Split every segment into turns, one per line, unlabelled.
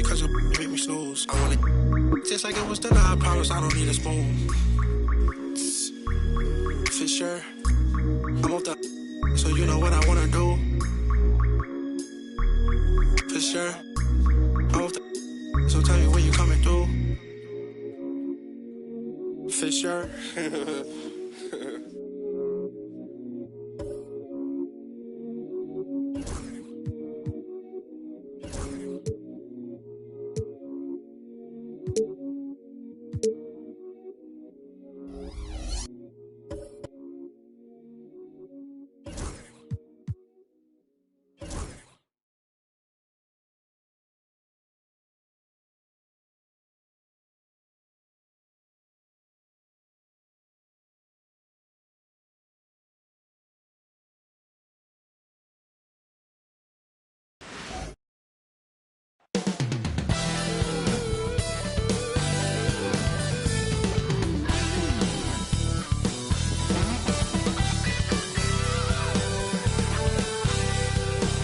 because you make me snooze. I want it just like it was dinner. I promise I don't need a spoon. For sure, I'm off the, so you know what I wanna do. For sure, I'm off the, so tell me when you coming through. For sure.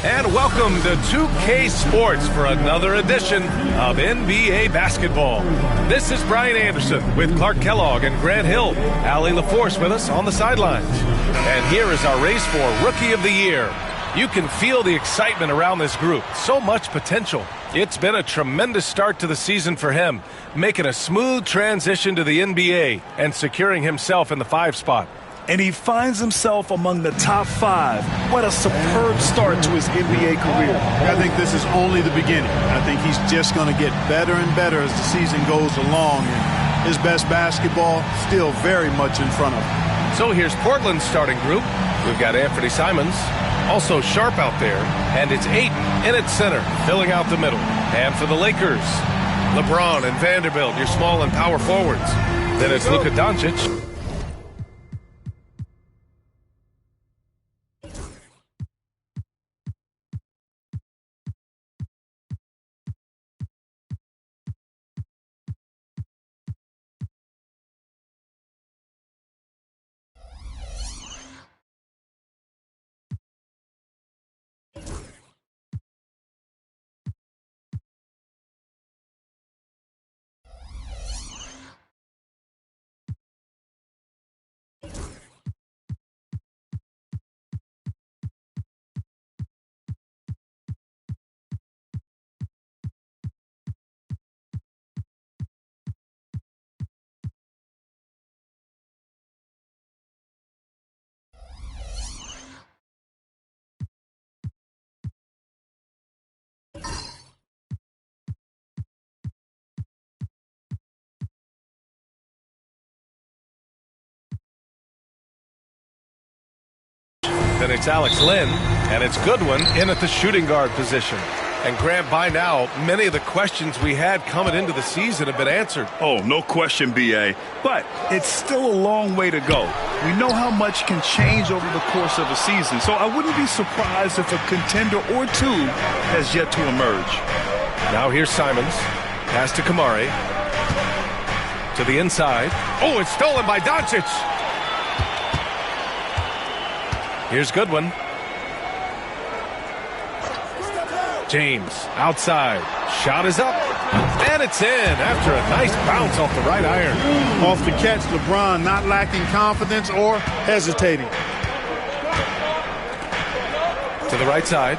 And welcome to 2K Sports for another edition of NBA basketball. This is Brian Anderson with Clark Kellogg and Grant Hill. Allie LaForce with us on the sidelines. And here is our race for Rookie of the Year. You can feel the excitement around this group. So much potential. It's been a tremendous start to the season for him, making a smooth transition to the NBA and securing himself in the 5 spot.
And he finds himself among the top 5. What a superb start to his NBA career.
I think this is only the beginning. I think he's just going to get better and better as the season goes along. And his best basketball still very much in front of him.
So here's Portland's starting group. We've got Anthony Simons, also Sharp out there, and it's Ayton in at center, filling out the middle. And for the Lakers, LeBron and Vanderbilt, your small and power forwards. Then it's Luka Doncic. Then it's Alex Len, and it's Goodwin in at the shooting guard position. And Grant, by now, many of the questions we had coming into the season have been answered.
Oh, no question, B.A. But it's still a long way to go. We know how much can change over the course of a season, so I wouldn't be surprised if a contender or two has yet to emerge.
Now here's Simons. Pass to Kamari. To the inside. Oh, it's stolen by Doncic. Here's Goodwin. James outside. Shot is up. And it's in after a nice bounce off the right iron.
Off the catch, LeBron not lacking confidence or hesitating.
To the right side.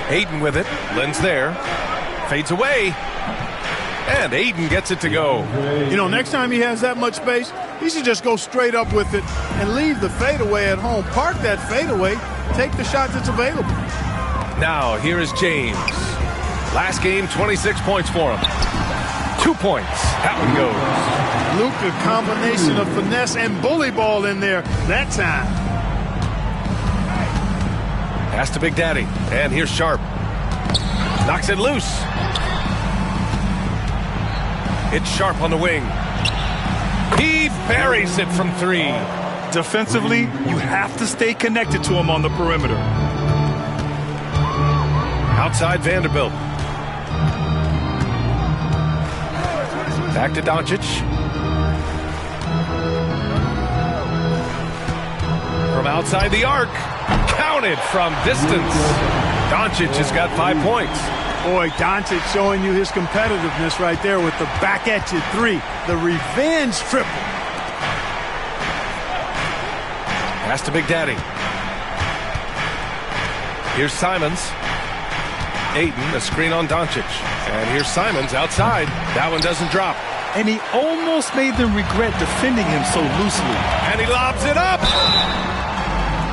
Ayton with it. Len's there. Fades away. And Ayton gets it to go.
You know, next time he has that much space, he should just go straight up with it and leave the fadeaway at home. Park that fadeaway. Take the shot that's available.
Now, here is James. Last game, 26 points for him. 2 points. That one goes.
Luka, combination of finesse and bully ball in there that time.
Pass to Big Daddy. And here's Sharp. Knocks it loose. It's Sharp on the wing. He buries it from 3.
Defensively, you have to stay connected to him on the perimeter.
Outside Vanderbilt. Back to Doncic. From outside the arc. Counted from distance. Doncic has got 5 points.
Boy, Doncic showing you his competitiveness right there with the back at you three. The revenge triple.
Pass to Big Daddy. Here's Simons. Ayton, a screen on Doncic. And here's Simons outside. That one doesn't drop.
And he almost made them regret defending him so loosely.
And he lobs it up.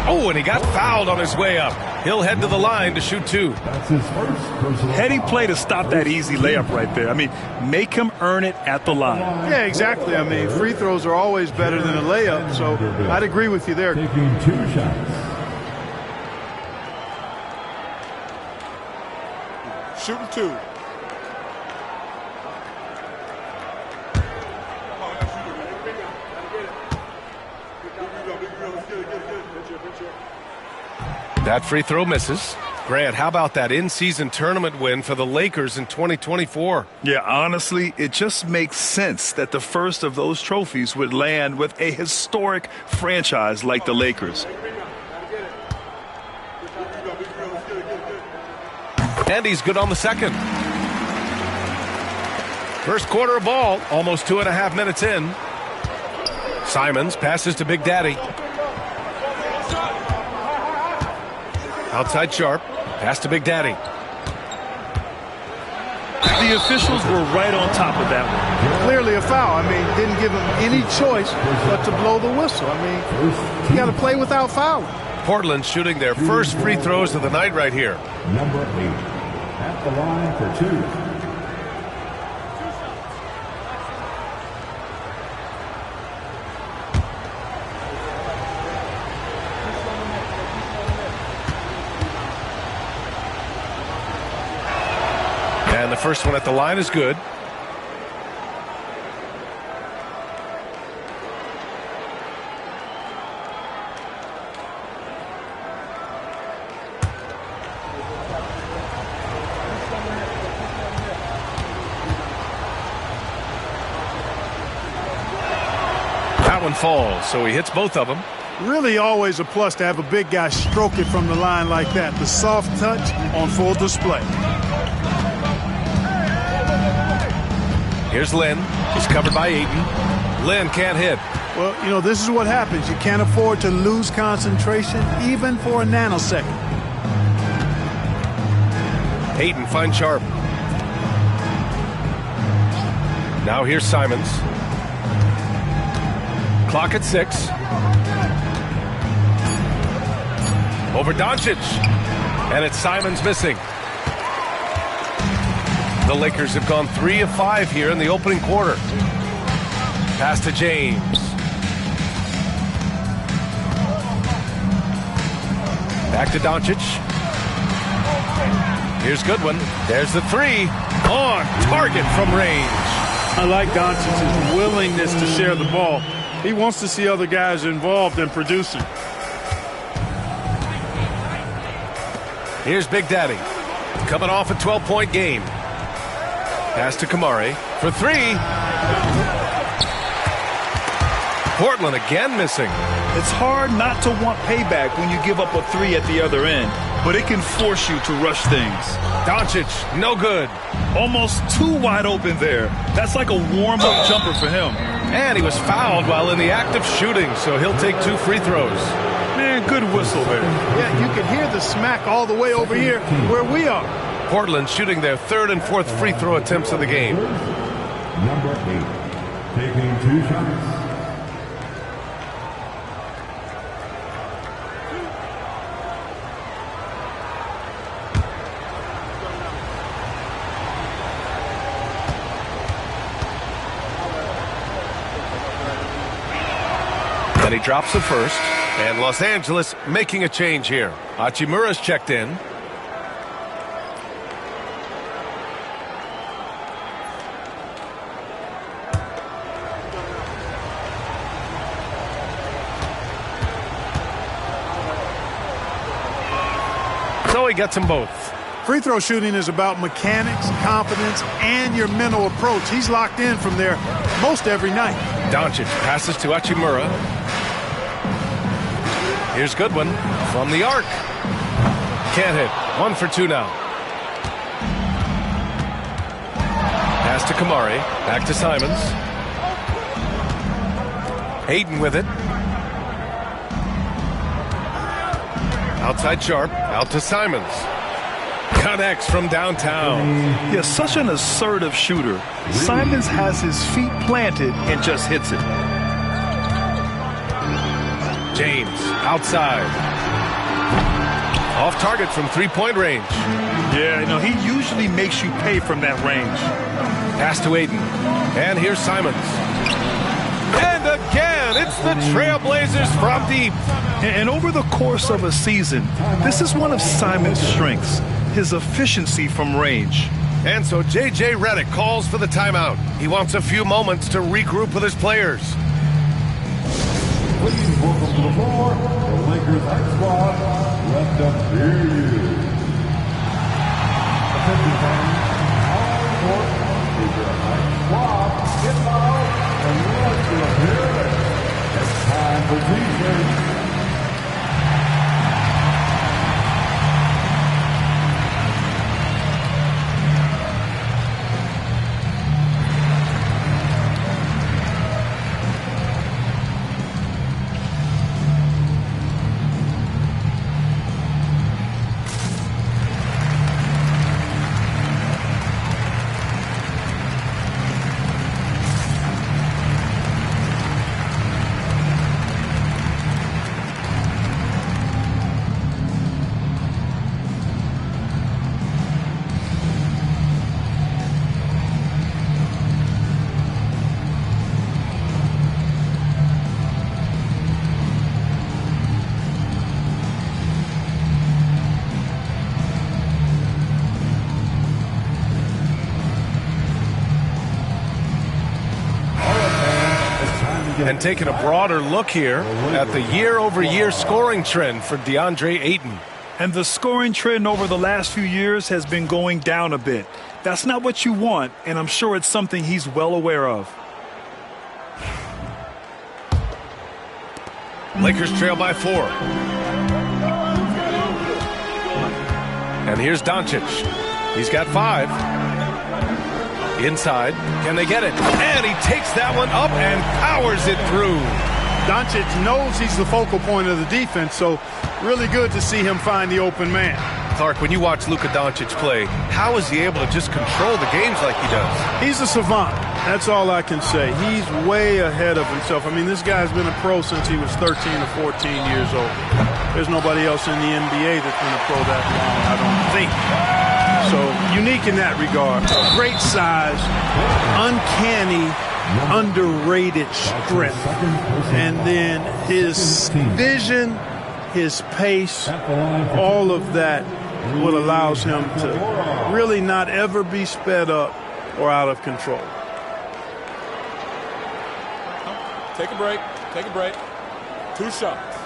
Oh, and he got fouled on his way up. He'll head to the line to shoot 2.
That's his first personal.
Heady play to stop that easy layup right there. I mean, make him earn it at the line.
Yeah, exactly. I mean, free throws are always better than a layup, so I'd agree with you there.
Taking 2 shots.
Shooting 2.
That free throw misses. Grant, how about that in-season tournament win for the Lakers in 2024?
Yeah, honestly, it just makes sense that the first of those trophies would land with a historic franchise like the Lakers.
And he's good on the second. First quarter of ball, almost 2.5 minutes in. Simons passes to Big Daddy. Outside Sharp. Pass to Big Daddy.
The officials were right on top of that one.
Clearly a foul. I mean, didn't give him any choice but to blow the whistle. I mean, you got to play without fouling.
Portland shooting their first free throws of the night right here.
Number 8 at the line for 2.
And the first one at the line is good. That one falls, so he hits both of them.
Really always a plus to have a big guy stroke it from the line like that. The soft touch on full display.
Here's Lynn. He's covered by Ayton. Lynn can't hit.
Well, you know, this is what happens. You can't afford to lose concentration even for a nanosecond.
Ayton finds Sharp. Now here's Simons. Clock at 6. Over Doncic. And it's Simons missing. The Lakers have gone 3 of 5 here in the opening quarter. Pass to James. Back to Doncic. Here's Goodwin. There's the 3. On target from range.
I like Doncic's willingness to share the ball. He wants to see other guys involved in producing.
Here's Big Daddy. Coming off a 12-point game. Pass to Kamari for 3. Portland again missing.
It's hard not to want payback when you give up a 3 at the other end, but it can force you to rush things.
Doncic, no good.
Almost too wide open there. That's like a warm-up jumper for him.
And he was fouled while in the act of shooting, so he'll take 2 free throws.
Man, good whistle there.
Yeah, you can hear the smack all the way over here where we are.
Portland shooting their 3rd and 4th free throw attempts of the game.
Number 8 taking 2 shots.
And he drops the first. And Los Angeles making a change here. Hachimura's checked in. So he gets them both.
Free throw shooting is about mechanics, confidence, and your mental approach. He's locked in from there most every night.
Doncic passes to Hachimura. Here's Goodwin from the arc. Can't hit. 1 for 2 now. Pass to Kamari. Back to Simons. Hayden with it. Outside Sharp. Out to Simons. Connects from downtown.
Yeah, such an assertive shooter. Simons has his feet planted and just hits it.
James outside. Off target from three-point range.
Yeah, you know, he usually makes you pay from that range.
Pass to Aiden. And here's Simons. And again, it's the Trailblazers from deep.
And over the course of a season, this is one of Simons' strengths, his efficiency from range.
And so J.J. Redick calls for the timeout. He wants a few moments to regroup with his players.
Please welcome to the floor, the Lakers Ice Squad, left up to you. Attention fans, all court, Lakers Ice Squad, get loud and let's hear it. It's time for defense.
And taking a broader look here at the year-over-year scoring trend for DeAndre Ayton.
And the scoring trend over the last few years has been going down a bit. That's not what you want, and I'm sure it's something he's well aware of.
Lakers trail by 4. And here's Doncic. He's got 5. Inside. Can they get it? And he takes that one up and powers it through.
Doncic knows he's the focal point of the defense, so really good to see him find the open man.
Clark, when you watch Luka Doncic play, how is he able to just control the games like he does?
He's a savant. That's all I can say. He's way ahead of himself. I mean, this guy's been a pro since he was 13 or 14 years old. There's nobody else in the NBA that's been a pro that long, I don't think. So, unique in that regard. Great size, uncanny, underrated strength. And then his vision, his pace, all of that what allows him to really not ever be sped up or out of control.
Take a break. Take a break. 2 shots.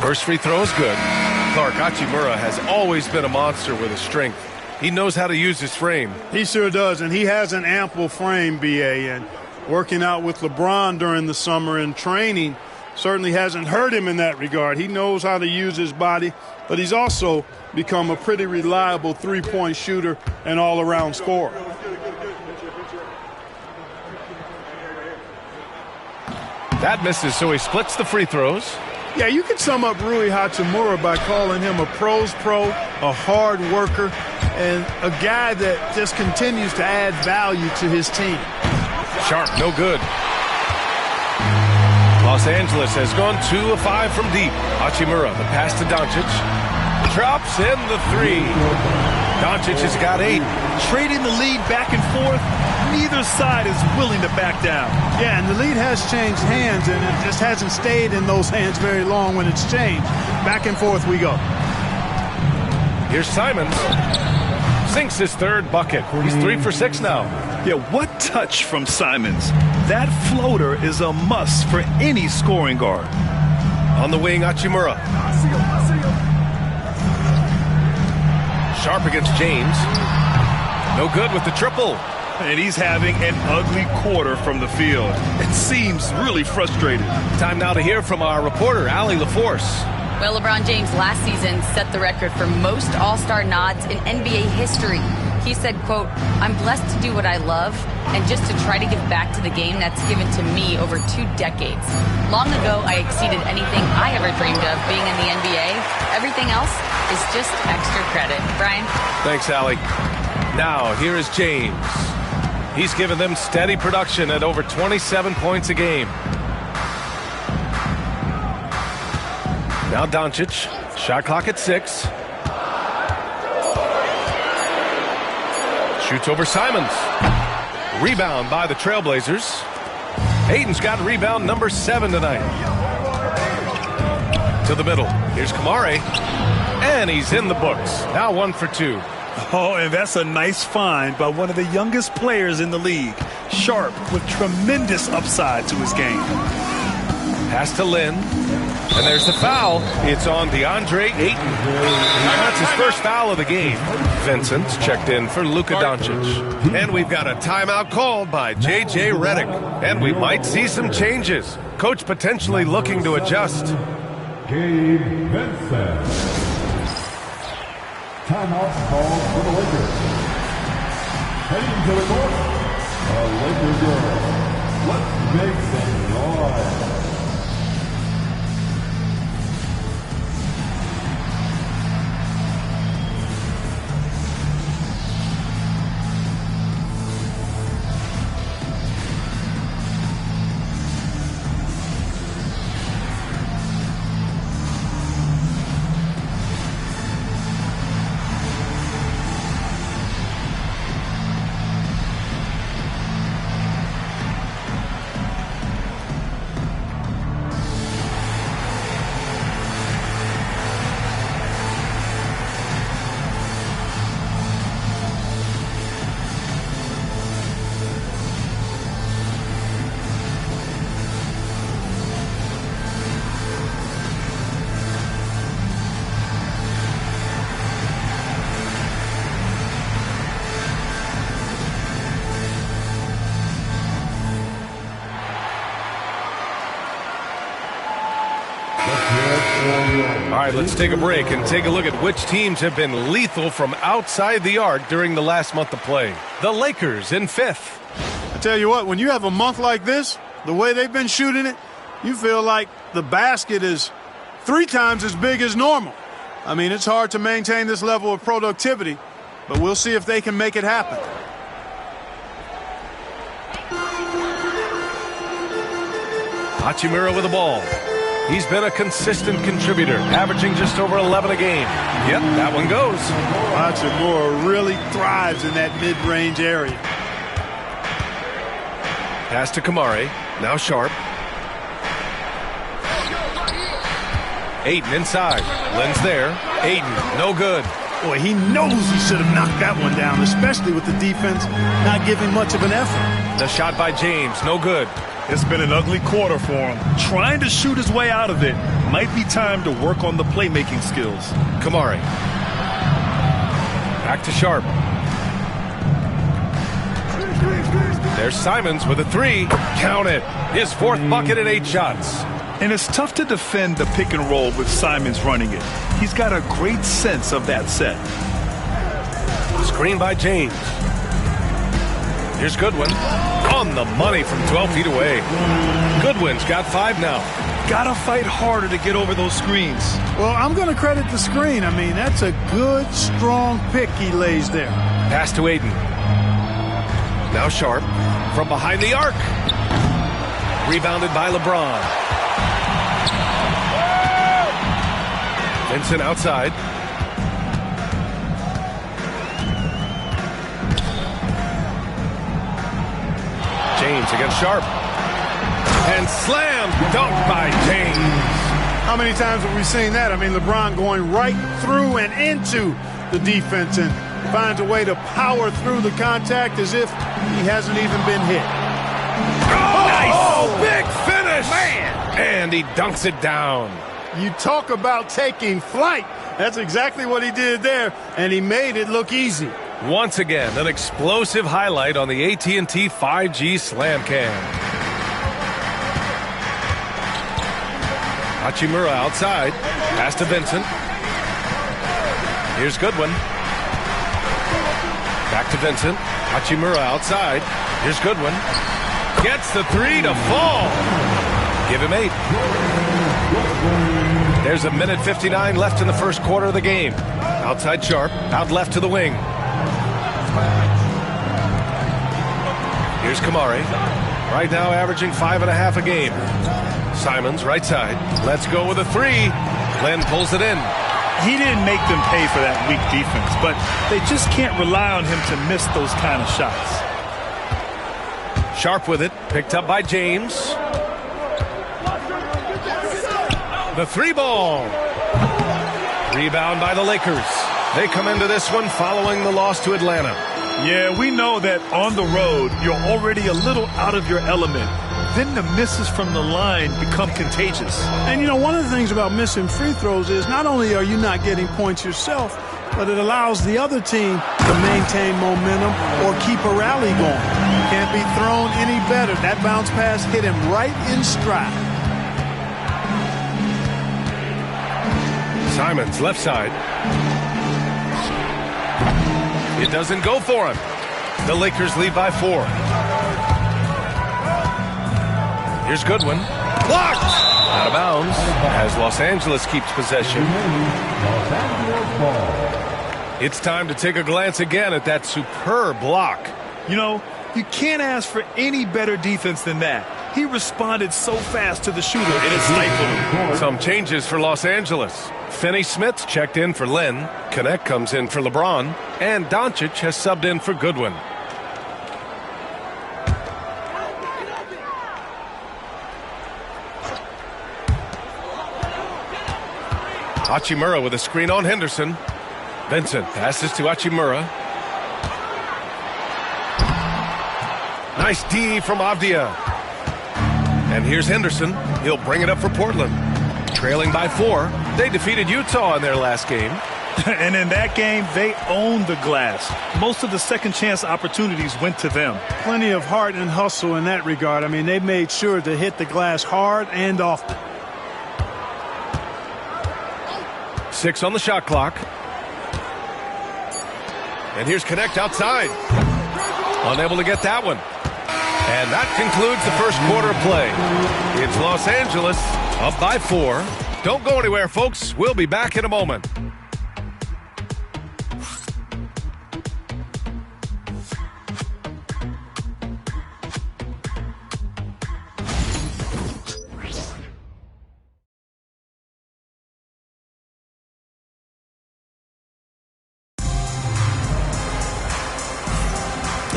First free throw is good. Clark, Hachimura has always been a monster with his strength. He knows how to use his frame.
He sure does, and he has an ample frame, B.A., and working out with LeBron during the summer and training certainly hasn't hurt him in that regard. He knows how to use his body, but he's also become a pretty reliable three-point shooter and all-around scorer.
That misses, so he splits the free throws.
Yeah, you could sum up Rui Hachimura by calling him a pro's pro, a hard worker, and a guy that just continues to add value to his team.
Sharp, no good. Los Angeles has gone 2 of 5 from deep. Hachimura, the pass to Doncic. Drops in the 3. Doncic has got 8.
Trading the lead back and forth, neither side is willing to back down.
Yeah, and the lead has changed hands, and it just hasn't stayed in those hands very long when it's changed. Back and forth we go.
Here's Simons. Sinks his 3rd bucket. He's 3 for 6 now.
Yeah, what touch from Simons. That floater is a must for any scoring guard.
On the wing, Hachimura. Sharp against James. No good with the triple.
And he's having an ugly quarter from the field. It seems really frustrated.
Time now to hear from our reporter, Allie LaForce.
Well, LeBron James last season set the record for most All-Star nods in NBA history. He said, quote, "I'm blessed to do what I love and just to try to give back to the game that's given to me over 2 decades. Long ago, I exceeded anything I ever dreamed of being in the NBA. Everything else is just extra credit." Brian?
Thanks, Allie. Now, here is James. He's given them steady production at over 27 points a game. Now Doncic, shot clock at 6. Shoots over Simons. Rebound by the Trailblazers. Ayton's got rebound number 7 tonight. To the middle. Here's Kamare. And he's in the books. Now 1 for 2.
Oh, and that's a nice find by one of the youngest players in the league. Sharp with tremendous upside to his game.
Pass to Lynn. And there's the foul. It's on DeAndre Ayton. That's his first foul of the game. Vincent's checked in for Luka Doncic. And we've got a timeout called by J.J. Redick. And we might see some changes. Coach potentially looking to adjust.
Gabe Vincent. Timeout called for the Lakers. Heading to the court, a Laker girl. Let's make some noise.
All right, let's take a break and take a look at which teams have been lethal from outside the arc during the last month of play. The Lakers in 5th.
I tell you what, when you have a month like this, the way they've been shooting it, you feel like the basket is 3 times as big as normal. I mean, it's hard to maintain this level of productivity, but we'll see if they can make it happen.
Hachimura with the ball. He's been a consistent contributor, averaging just over 11 a game. Yep, that one goes.
Hachimura really thrives in that mid-range area.
Pass to Kamare. Now Sharp. Ayton inside. Lynn's there. Ayton, no good.
Boy, he knows he should have knocked that one down, especially with the defense not giving much of an effort.
The shot by James, no good.
It's been an ugly quarter for him. Trying to shoot his way out of it. Might be time to work on the playmaking skills.
Kamare. Back to Sharp. There's Simons with a 3. Count it. His 4th bucket in 8 shots.
And it's tough to defend the pick and roll with Simons running it. He's got a great sense of that set.
Screen by James. Here's Goodwin. On the money from 12 feet away. Goodwin's got 5 now.
Gotta fight harder to get over those screens.
Well, I'm going to credit the screen. I mean, that's a good, strong pick he lays there.
Pass to Ayton. Now Sharp. From behind the arc. Rebounded by LeBron. Vincent outside. James against Sharp. And slam dunk by James.
How many times have we seen that? I mean, LeBron going right through and into the defense and finds a way to power through the contact as if he hasn't even been hit.
Oh, nice! Big finish! Man! And he dunks it down.
You talk about taking flight. That's exactly what he did there, and he made it look easy.
Once again, an explosive highlight on the AT&T 5G Slam Cam. Hachimura outside. Pass to Vincent. Here's Goodwin. Back to Vincent. Hachimura outside. Here's Goodwin. Gets the three to fall. Give him 8. There's a minute 59 left in the first quarter of the game. Outside Sharp. Out left to the wing. Here's Kamari. Right now averaging 5.5 a game. Simons, right side. Let's go with a 3. Len pulls it in.
He didn't make them pay for that weak defense, but they just can't rely on him to miss those kind of shots.
Sharp with it. Picked up by James. The 3 ball. Rebound by the Lakers. They come into this one following the loss to Atlanta.
Yeah, we know that on the road, you're already a little out of your element. Then the misses from the line become contagious.
And, you know, one of the things about missing free throws is not only are you not getting points yourself, but it allows the other team to maintain momentum or keep a rally going. Can't be thrown any better. That bounce pass hit him right in stride.
Simons, left side. It doesn't go for him. The Lakers lead by 4. Here's Goodwin. Blocked! Out of bounds as Los Angeles keeps possession. It's time to take a glance again at that superb block.
You know, you can't ask for any better defense than that. He responded so fast to the shooter, it stifled him.
Some changes for Los Angeles. Finney-Smith checked in for Len. Connect comes in for LeBron. And Doncic has subbed in for Goodwin. Hachimura with a screen on Henderson. Vincent passes to Hachimura. Nice D from Avdia. And here's Henderson. He'll bring it up for Portland. Trailing by 4. They defeated Utah in their last game.
And in that game, they owned the glass. Most of the second chance opportunities went to them.
Plenty of heart and hustle in that regard. I mean, they made sure to hit the glass hard and often.
6 on the shot clock. And here's Connect outside. Unable to get that one. And that concludes the first quarter of play. It's Los Angeles up by 4. Don't go anywhere, folks. We'll be back in a moment.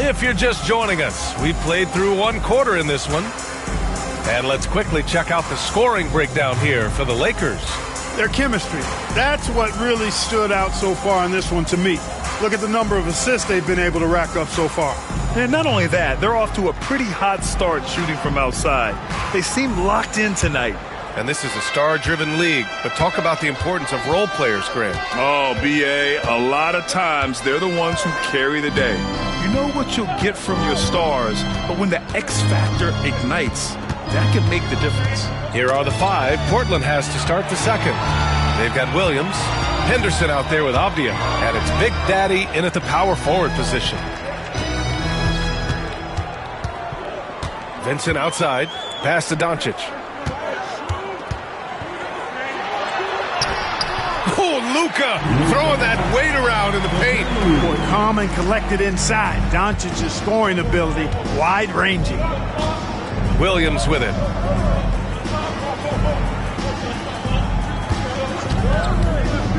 If you're just joining us, we've played through 1 quarter in this one. And let's quickly check out the scoring breakdown here for the Lakers.
Their chemistry. That's what really stood out so far in this one to me. Look at the number of assists they've been able to rack up so far.
And not only that, they're off to a pretty hot start shooting from outside. They seem locked in tonight.
And this is a star-driven league, but talk about the importance of role players, Grant.
Oh, B.A., a lot of times they're the ones who carry the day. You know what you'll get from your stars, but when the X factor ignites, that can make the difference.
Here are the 5 Portland has to start the second. They've got Williams, Henderson out there with Avdia, and it's Big Daddy in at the power forward position. Vincent outside, pass to Doncic. Oh, Luka throwing that weight around in the paint.
Boy, calm and collected inside. Doncic's scoring ability, wide-ranging.
Williams with it.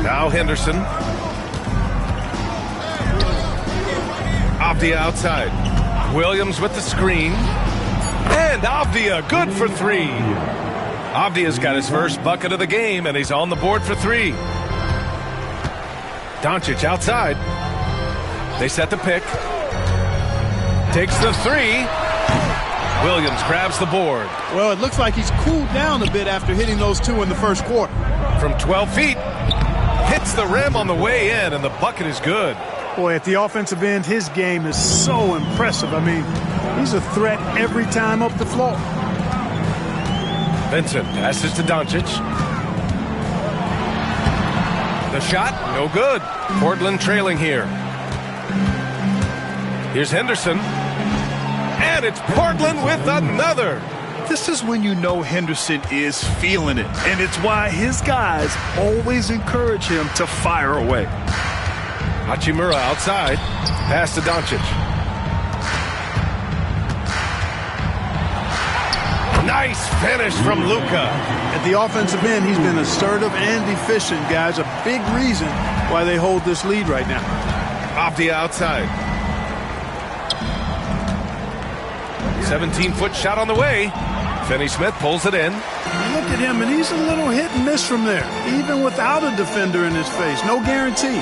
Now Henderson. Avdia outside. Williams with the screen. And Avdia good for 3. Avdia's got his first bucket of the game, and he's on the board for 3. Doncic outside. They set the pick. Takes the 3. Williams grabs the board.
Well, it looks like he's cooled down a bit after hitting those 2 in the first quarter.
From 12 feet. Hits the rim on the way in, and the bucket is good.
Boy, at the offensive end, his game is so impressive. I mean, he's a threat every time up the floor.
Vincent passes to Doncic. The shot, no good. Portland trailing here. Here's Henderson. And it's Portland with another.
This is when you know Henderson is feeling it, and it's why his guys always encourage him to fire away.
Hachimura outside. Pass to Doncic. Nice finish from Luka.
At the offensive end, he's been assertive and efficient, guys. A big reason why they hold this lead right now.
Avdia outside. 17-foot shot on the way. Finney-Smith pulls it in.
Look at him, and he's a little hit and miss from there, even without a defender in his face. No guarantee.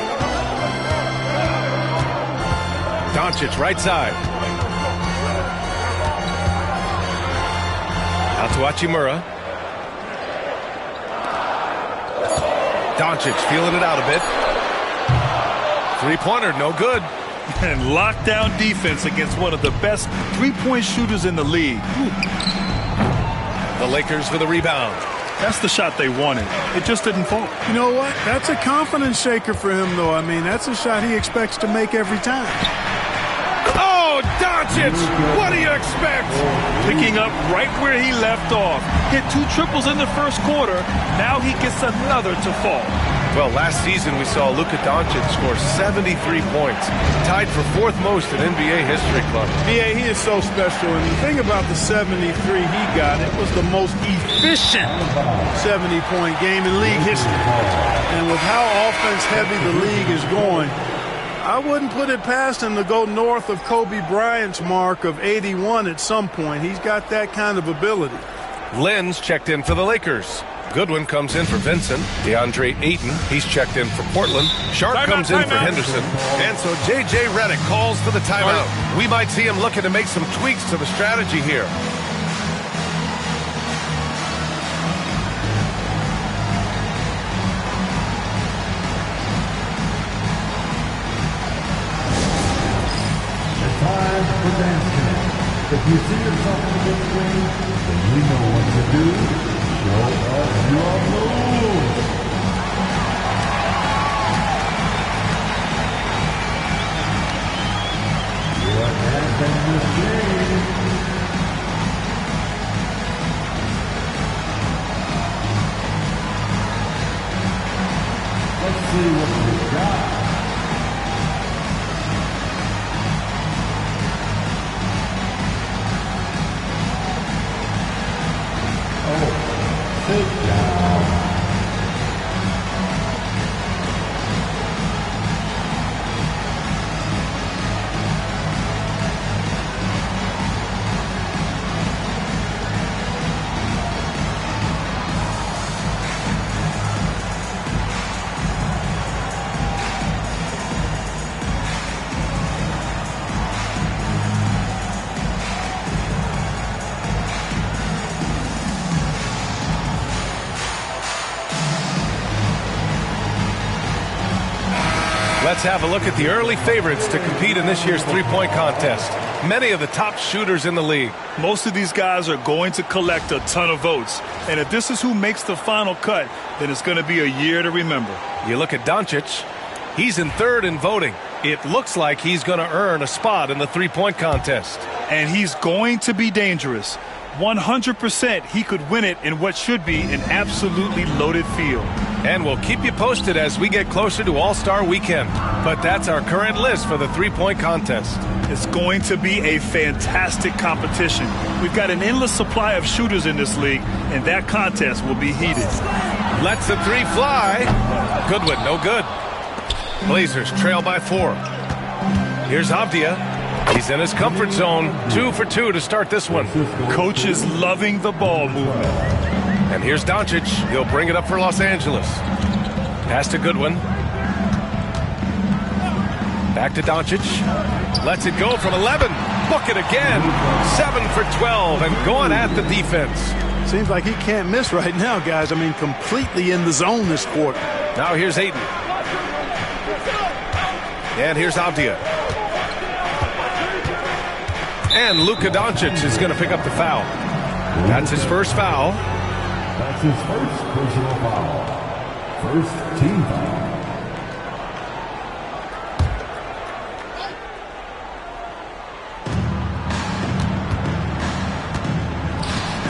Doncic right side. Out to Hachimura. Doncic feeling it out a bit. Three-pointer, no good.
And lockdown defense against one of the best three-point shooters in the league.
The Lakers with a rebound.
That's the shot they wanted. It just didn't fall.
You know what? That's a confidence shaker for him, though. I mean, that's a shot he expects to make every time.
Oh, Doncic! What do you expect?
Picking up right where he left off. Hit 2 triples in the first quarter. Now he gets another to fall.
Well, last season we saw Luka Doncic score 73 points, tied for 4th most in NBA history, Clark.
Yeah, he is so special. And the thing about the 73 he got, it was the most efficient 70-point game in league history. And with how offense-heavy the league is going, I wouldn't put it past him to go north of Kobe Bryant's mark of 81 at some point. He's got that kind of ability.
Lynn's checked in for the Lakers. Goodwin comes in for Vincent. DeAndre Ayton, he's checked in for Portland. Sharp comes in for Henderson. And so J.J. Redick calls for the timeout. We might see him looking to make some tweaks to the strategy here.
It's time for dancing. If you see yourself in the big screen, then you know what to do. Show us your moves. You're dancing machine. Let's see what we got. Sit down.
Let's have a look at the early favorites to compete in this year's three-point contest. Many of the top shooters in the league.
Most of these guys are going to collect a ton of votes. And if this is who makes the final cut, then it's going to be a year to remember.
You look at Doncic. He's in 3rd in voting. It looks like he's going to earn a spot in the three-point contest.
And he's going to be dangerous. 100% he could win it in what should be an absolutely loaded field.
And we'll keep you posted as we get closer to All-Star Weekend. But that's our current list for the three-point contest.
It's going to be a fantastic competition. We've got an endless supply of shooters in this league, and that contest will be heated.
Lets the three fly. Goodwin, no good. Blazers trail by 4. Here's Avdia. He's in his comfort zone. 2 for 2 to start this one.
Coach is loving the ball movement.
And here's Doncic. He'll bring it up for Los Angeles. Pass to Goodwin. Back to Doncic. Lets it go from 11. Book it again. 7 for 12 and going at the defense.
Seems like he can't miss right now, guys. I mean, completely in the zone this quarter.
Now here's Ayton. And here's Avdia. And Luka Doncic is going to pick up the foul. That's his first foul.
That's his first personal foul. First team foul.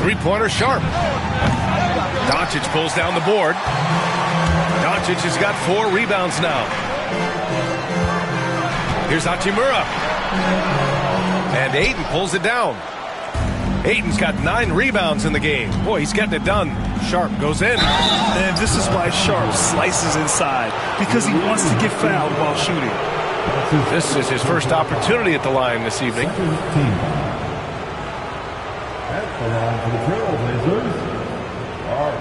Three-pointer Sharp. Doncic pulls down the board. Doncic has got 4 rebounds now. Here's Hachimura. And Ayton pulls it down. Ayton's got 9 rebounds in the game. Boy, he's getting it done. Sharp goes in.
And this is why Sharp slices inside, because he wants to get fouled while shooting.
This is his first opportunity at the line this evening.
At the line for the Trailblazers are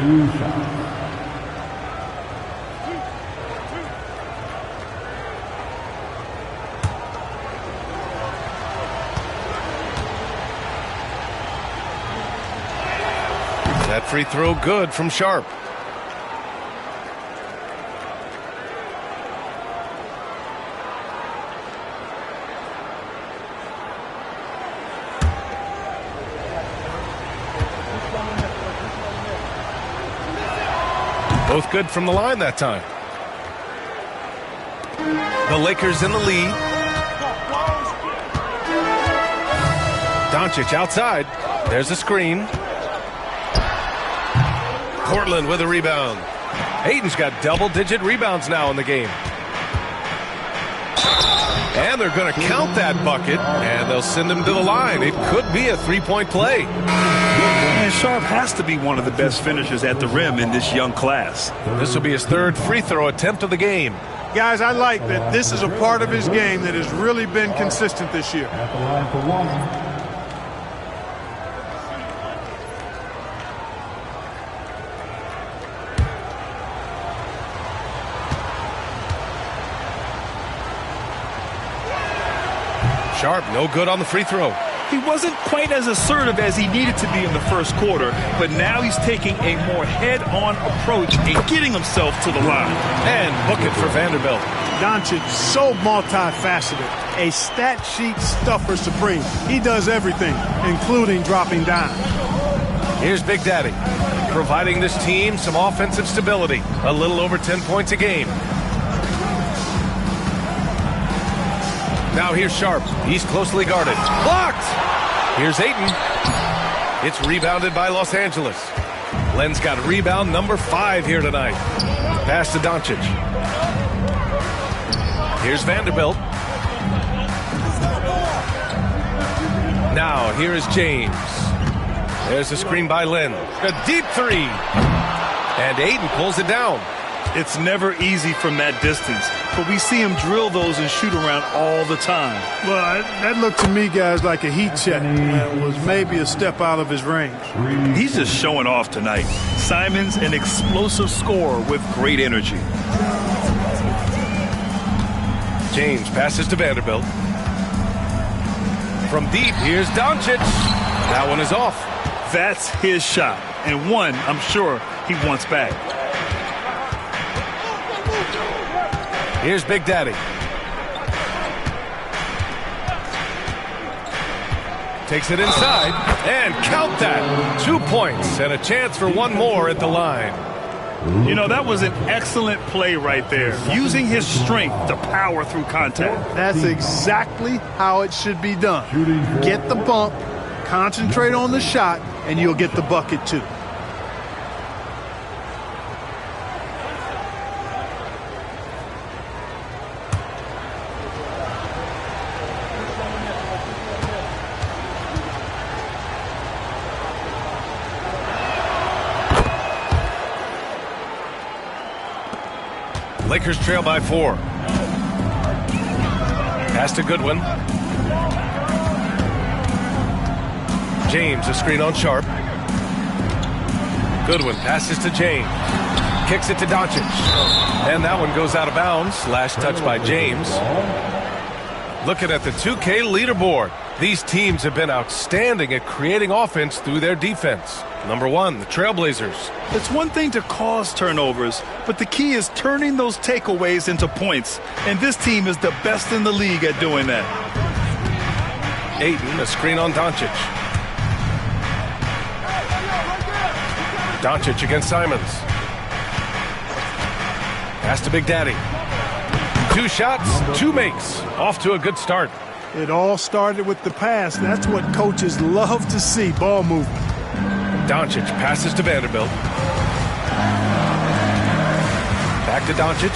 2 shots.
That free throw good from Sharp. Both good from the line that time. The Lakers in the lead. Doncic outside. There's a screen. Portland with a rebound. Ayton's got double-digit rebounds now in the game. And they're going to count that bucket, and they'll send him to the line. It could be a 3-point play.
And Sharp has to be one of the best finishers at the rim in this young class.
This will be his 3rd free throw attempt of the game.
Guys, I like that this is a part of his game that has really been consistent this year.
At the line for 1.
Sharp, no good on the free throw.
He wasn't quite as assertive as he needed to be in the first quarter, but now he's taking a more head-on approach and getting himself to the line.
And book it for Vanderbilt.
Doncic, so multifaceted, a stat sheet stuffer supreme. He does everything, including dropping dimes.
Here's Big Daddy, providing this team some offensive stability. A little over 10 points a game. Now here's Sharp. He's closely guarded. Blocked! Here's Ayton. It's rebounded by Los Angeles. Len's got rebound number 5 here tonight. Pass to Doncic. Here's Vanderbilt. Now here is James. There's a screen by Len. A deep 3. And Ayton pulls it down.
It's never easy from that distance, but we see him drill those and shoot around all the time.
Well, that looked to me, guys, like a heat check. It was maybe a step out of his range.
He's just showing off tonight. Simon's an explosive scorer with great energy.
James passes to Vanderbilt. From deep, here's Doncic. That one is off.
That's his shot, and one I'm sure he wants back.
Here's Big Daddy. Takes it inside, and count that. 2 points and a chance for one more at the line.
You know, that was an excellent play right there, using his strength to power through contact.
That's exactly how it should be done. Get the bump, concentrate on the shot, and you'll get the bucket too.
Lakers trail by 4. Pass to Goodwin. James, a screen on Sharp. Goodwin passes to James. Kicks it to Doncic. And that one goes out of bounds. Last touch by James. Looking at the 2K leaderboard, these teams have been outstanding at creating offense through their defense. Number 1, the Trailblazers.
It's one thing to cause turnovers, but the key is turning those takeaways into points. And this team is the best in the league at doing that.
Ayton, a screen on Doncic. Doncic against Simons. Pass to Big Daddy. 2 shots, 2 makes. Off to a good start.
It all started with the pass. That's what coaches love to see, ball movement.
Doncic passes to Vanderbilt. Back to Doncic,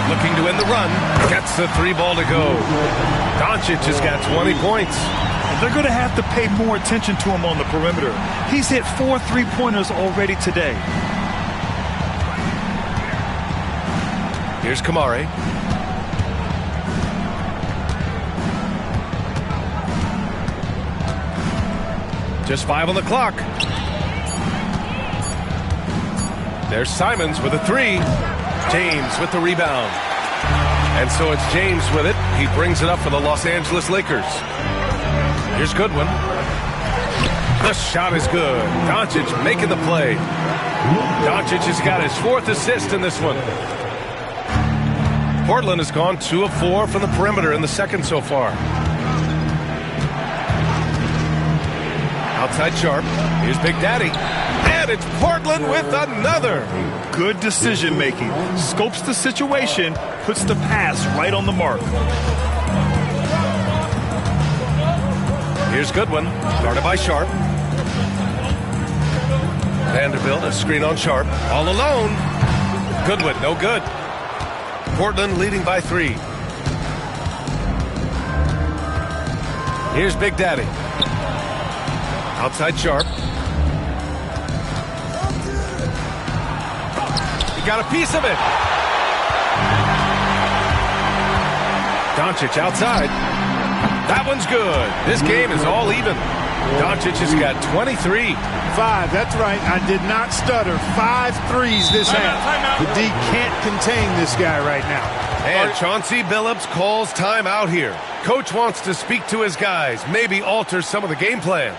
looking to win the run. Gets the 3 ball to go. Doncic has got 20 points.
They're going to have to pay more attention to him on the perimeter. He's hit 4 3-pointers already today.
Here's Kamari. Just 5 on the clock. There's Simons with a 3. James with the rebound. And so it's James with it. He brings it up for the Los Angeles Lakers. Here's Goodwin. The shot is good. Doncic making the play. Doncic has got his 4th assist in this one. Portland has gone 2 of 4 from the perimeter in the second so far. Outside Sharp. Here's Big Daddy. And it's Portland with another.
Good decision making. Scopes the situation, puts the pass right on the mark.
Here's Goodwin, guarded by Sharp. Vanderbilt, a screen on Sharp. All alone. Goodwin, no good. Portland leading by 3. Here's Big Daddy. Outside Sharp. He got a piece of it. Doncic outside. That one's good. This game is all even. Doncic has got 23.
5, that's right. I did not stutter. 5 threes this half. The D can't contain this guy right now.
And Chauncey Billups calls timeout here. Coach wants to speak to his guys, maybe alter some of the game plan.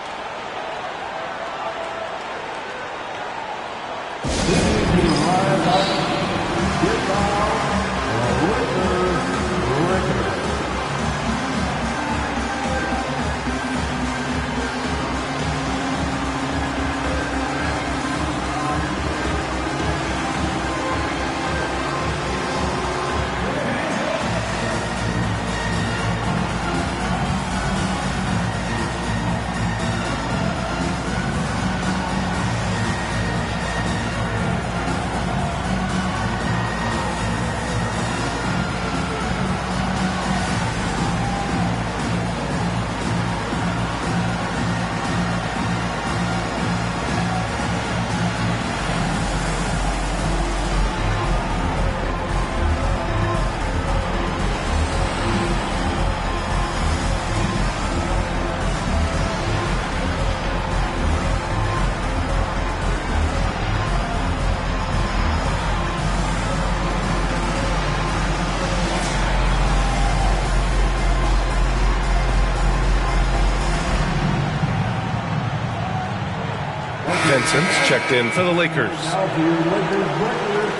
Vincent's checked in for the Lakers.
Now for your Lakers record,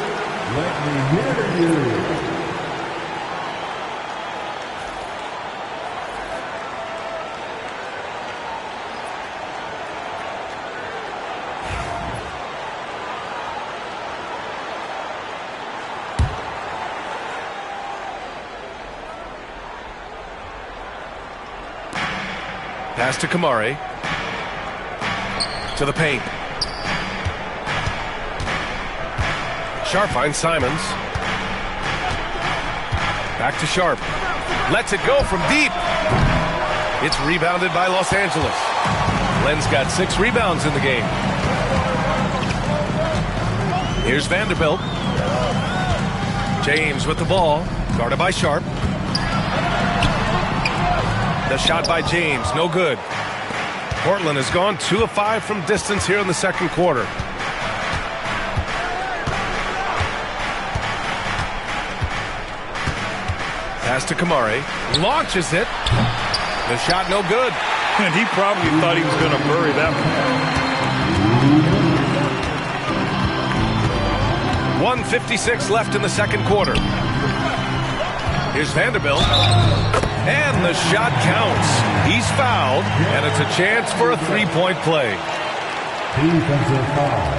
let me hear you.
Pass to Kamari. To the paint. Sharp finds Simons. Back to Sharp. Lets it go from deep. It's rebounded by Los Angeles. Len's got 6 rebounds in the game. Here's Vanderbilt. James with the ball. Guarded by Sharp. The shot by James, no good. Portland has gone 2 of 5 from distance here in the second quarter. Pass to Kamari. Launches it. The shot no good.
And he probably thought he was going to bury that one.
1:56 left in the second quarter. Here's Vanderbilt. And the shot counts. He's fouled, and it's a chance for a three-point play.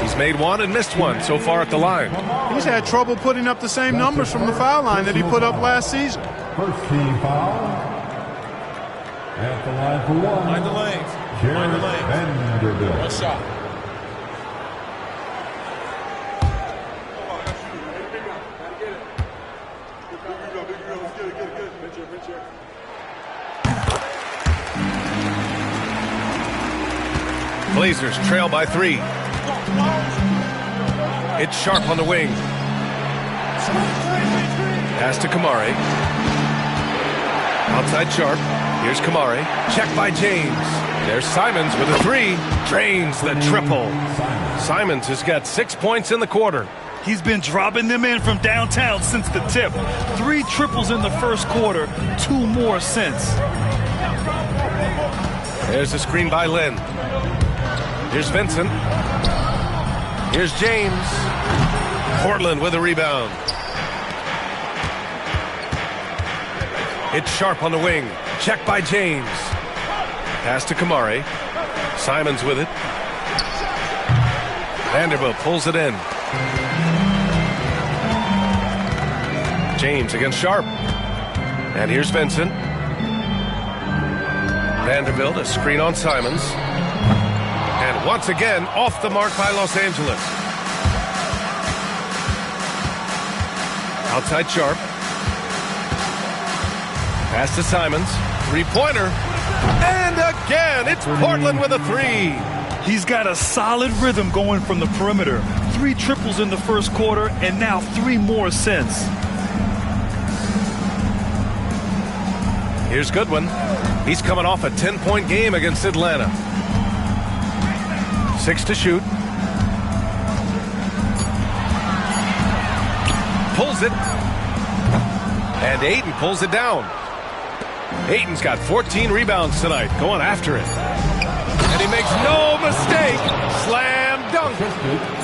He's made one and missed one so far at the line.
He's had trouble putting up the same numbers from the foul line that he put up last season.
First team foul. At the line for one.
Mind the lanes. Mind the lanes.
Vanderbilt.
One shot.
Blazers trail by 3. It's Sharp on the wing. Pass to Kamari. Outside Sharp. Here's Kamari. Check by James. There's Simons with a 3. Drains the triple. Simons has got 6 points in the quarter.
He's been dropping them in from downtown since the tip. 3 triples in the first quarter, 2 more since.
There's a screen by Lynn. Here's Vincent. Here's James. Portland with a rebound. It's Sharp on the wing. Check by James. Pass to Kamari. Simons with it. Vanderbilt pulls it in. James against Sharp. And here's Vincent. Vanderbilt, a screen on Simons. And once again, off the mark by Los Angeles. Outside Sharp. Pass to Simons. Three-pointer. And again, it's Portland with a 3.
He's got a solid rhythm going from the perimeter. 3 triples in the first quarter, and now 3 more since.
Here's Goodwin. He's coming off a 10-point game against Atlanta. 6 to shoot. Pulls it. And Ayton pulls it down. Ayton's got 14 rebounds tonight, going after it. And he makes no mistake. Slam dunk.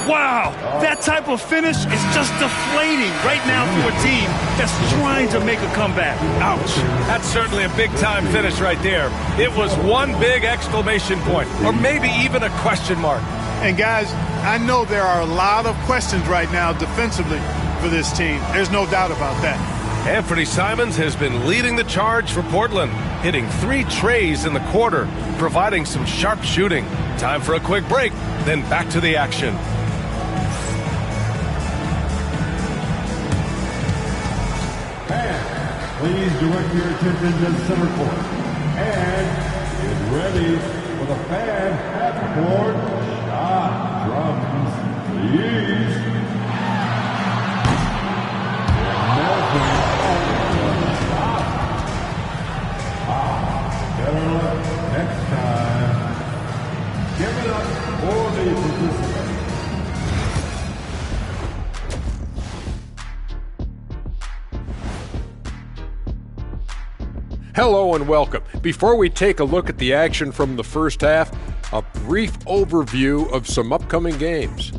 Wow, that type of finish is just deflating right now for a team that's trying to make a comeback.
Ouch. That's certainly a big-time finish right there. It was one big exclamation point, or maybe even a question mark.
And guys, I know there are a lot of questions right now defensively for this team. There's no doubt about that.
Anthony Simons has been leading the charge for Portland, hitting 3 trays in the quarter, providing some sharp shooting. Time for a quick break, then back to the action.
Fans, please direct your attention to center court. And get ready for the fan half-court shot drums, please. Better luck next time. Give it up for the participants.
Hello and welcome. Before we take a look at the action from the first half, a brief overview of some upcoming games.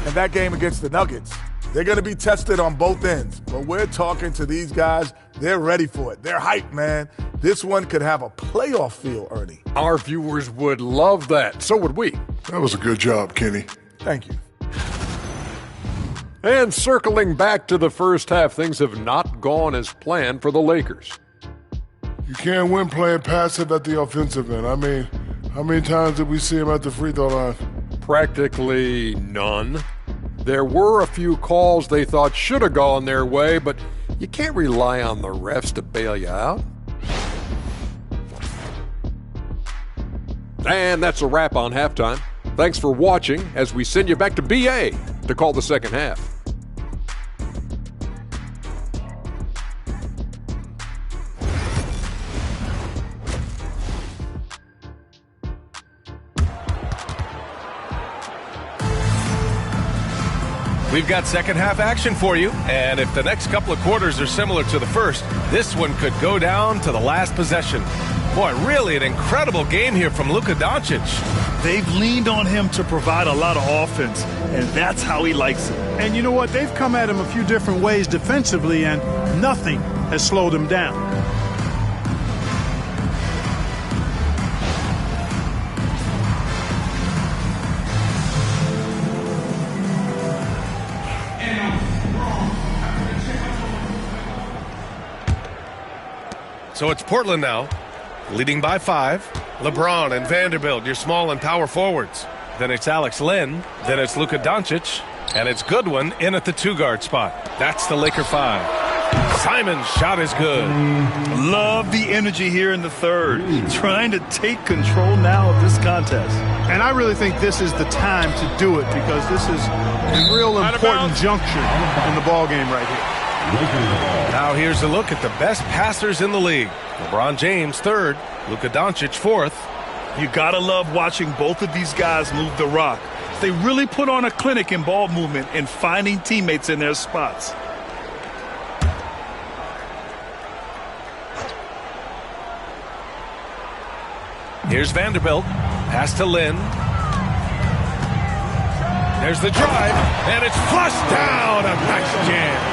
And that game against the Nuggets, they're going to be tested on both ends. But we're talking to these guys. They're ready for it. They're hyped, man. This one could have a playoff feel, Ernie.
Our viewers would love that. So would we.
That was a good job, Kenny.
Thank you.
And circling back to the first half, things have not gone as planned for the Lakers.
You can't win playing passive at the offensive end. I mean, how many times did we see him at the free throw line?
Practically none. There were a few calls they thought should have gone their way, but you can't rely on the refs to bail you out. And that's a wrap on halftime. Thanks for watching as we send you back to BA to call the second half.
We've got second half action for you, and if the next couple of quarters are similar to the first, this one could go down to the last possession. Boy, really an incredible game here from Luka Doncic.
They've leaned on him to provide a lot of offense, and that's how he likes it.
And you know what? They've come at him a few different ways defensively, and nothing has slowed him down.
So it's Portland now, leading by 5. LeBron and Vanderbilt, your small and power forwards. Then it's Alex Len. Then it's Luka Doncic. And it's Goodwin in at the 2-guard spot. That's the Laker 5. Simon's shot is good.
Love the energy here in the third. Trying to take control now of this contest.
And I really think this is the time to do it because this is a real important juncture in the ballgame right here.
Now here's a look at the best passers in the league. LeBron James, 3rd. Luka Doncic, 4th.
You gotta love watching both of these guys move the rock. They really put on a clinic in ball movement and finding teammates in their spots.
Here's Vanderbilt. Pass to Lynn. There's the drive, and it's flushed down. A nice jam.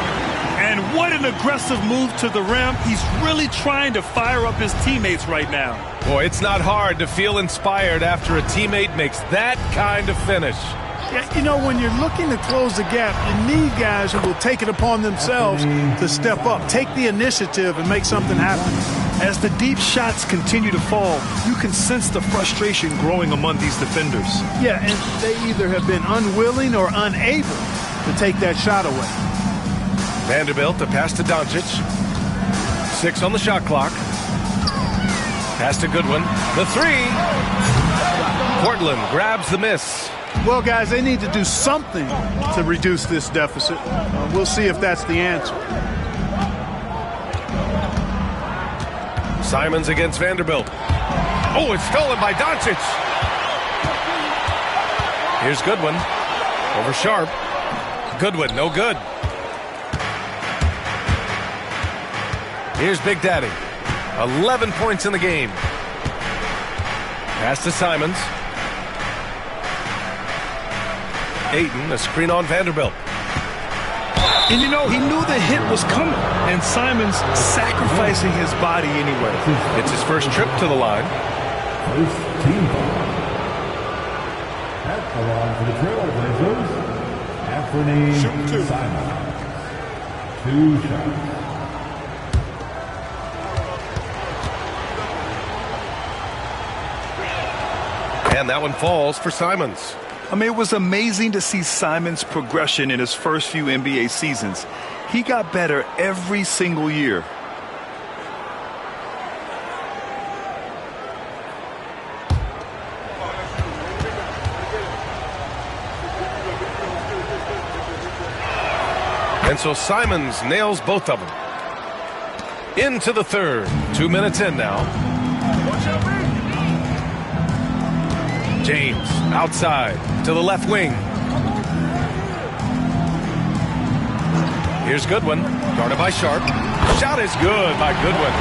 And what an aggressive move to the rim. He's really trying to fire up his teammates right now.
Boy, it's not hard to feel inspired after a teammate makes that kind of finish.
Yeah, you know, when you're looking to close the gap, you need guys who will take it upon themselves to step up, take the initiative, and make something happen.
As the deep shots continue to fall, you can sense the frustration growing among these defenders.
Yeah, and they either have been unwilling or unable to take that shot away.
Vanderbilt, the pass to Doncic. 6 on the shot clock. Pass to Goodwin. The 3. Portland grabs the miss.
Well, guys, they need to do something to reduce this deficit. We'll see if that's the answer.
Simons against Vanderbilt. Oh, it's stolen by Doncic. Here's Goodwin. Over Sharp. Goodwin, no good. Here's Big Daddy. 11 points in the game. Pass to Simons. Ayton, a screen on Vanderbilt.
And you know, he knew the hit was coming. And Simons sacrificing his body anyway.
It's his first trip to the line.
First team foul. At the line for the Trailblazers, Anthony Simons. 2 shots.
And that one falls for Simons.
I mean, it was amazing to see Simons' progression in his first few NBA seasons. He got better every single year.
And so Simons nails both of them. Into the third. 2 minutes in now. James outside to the left wing. Here's Goodwin, guarded by Sharp. Shot is good by Goodwin.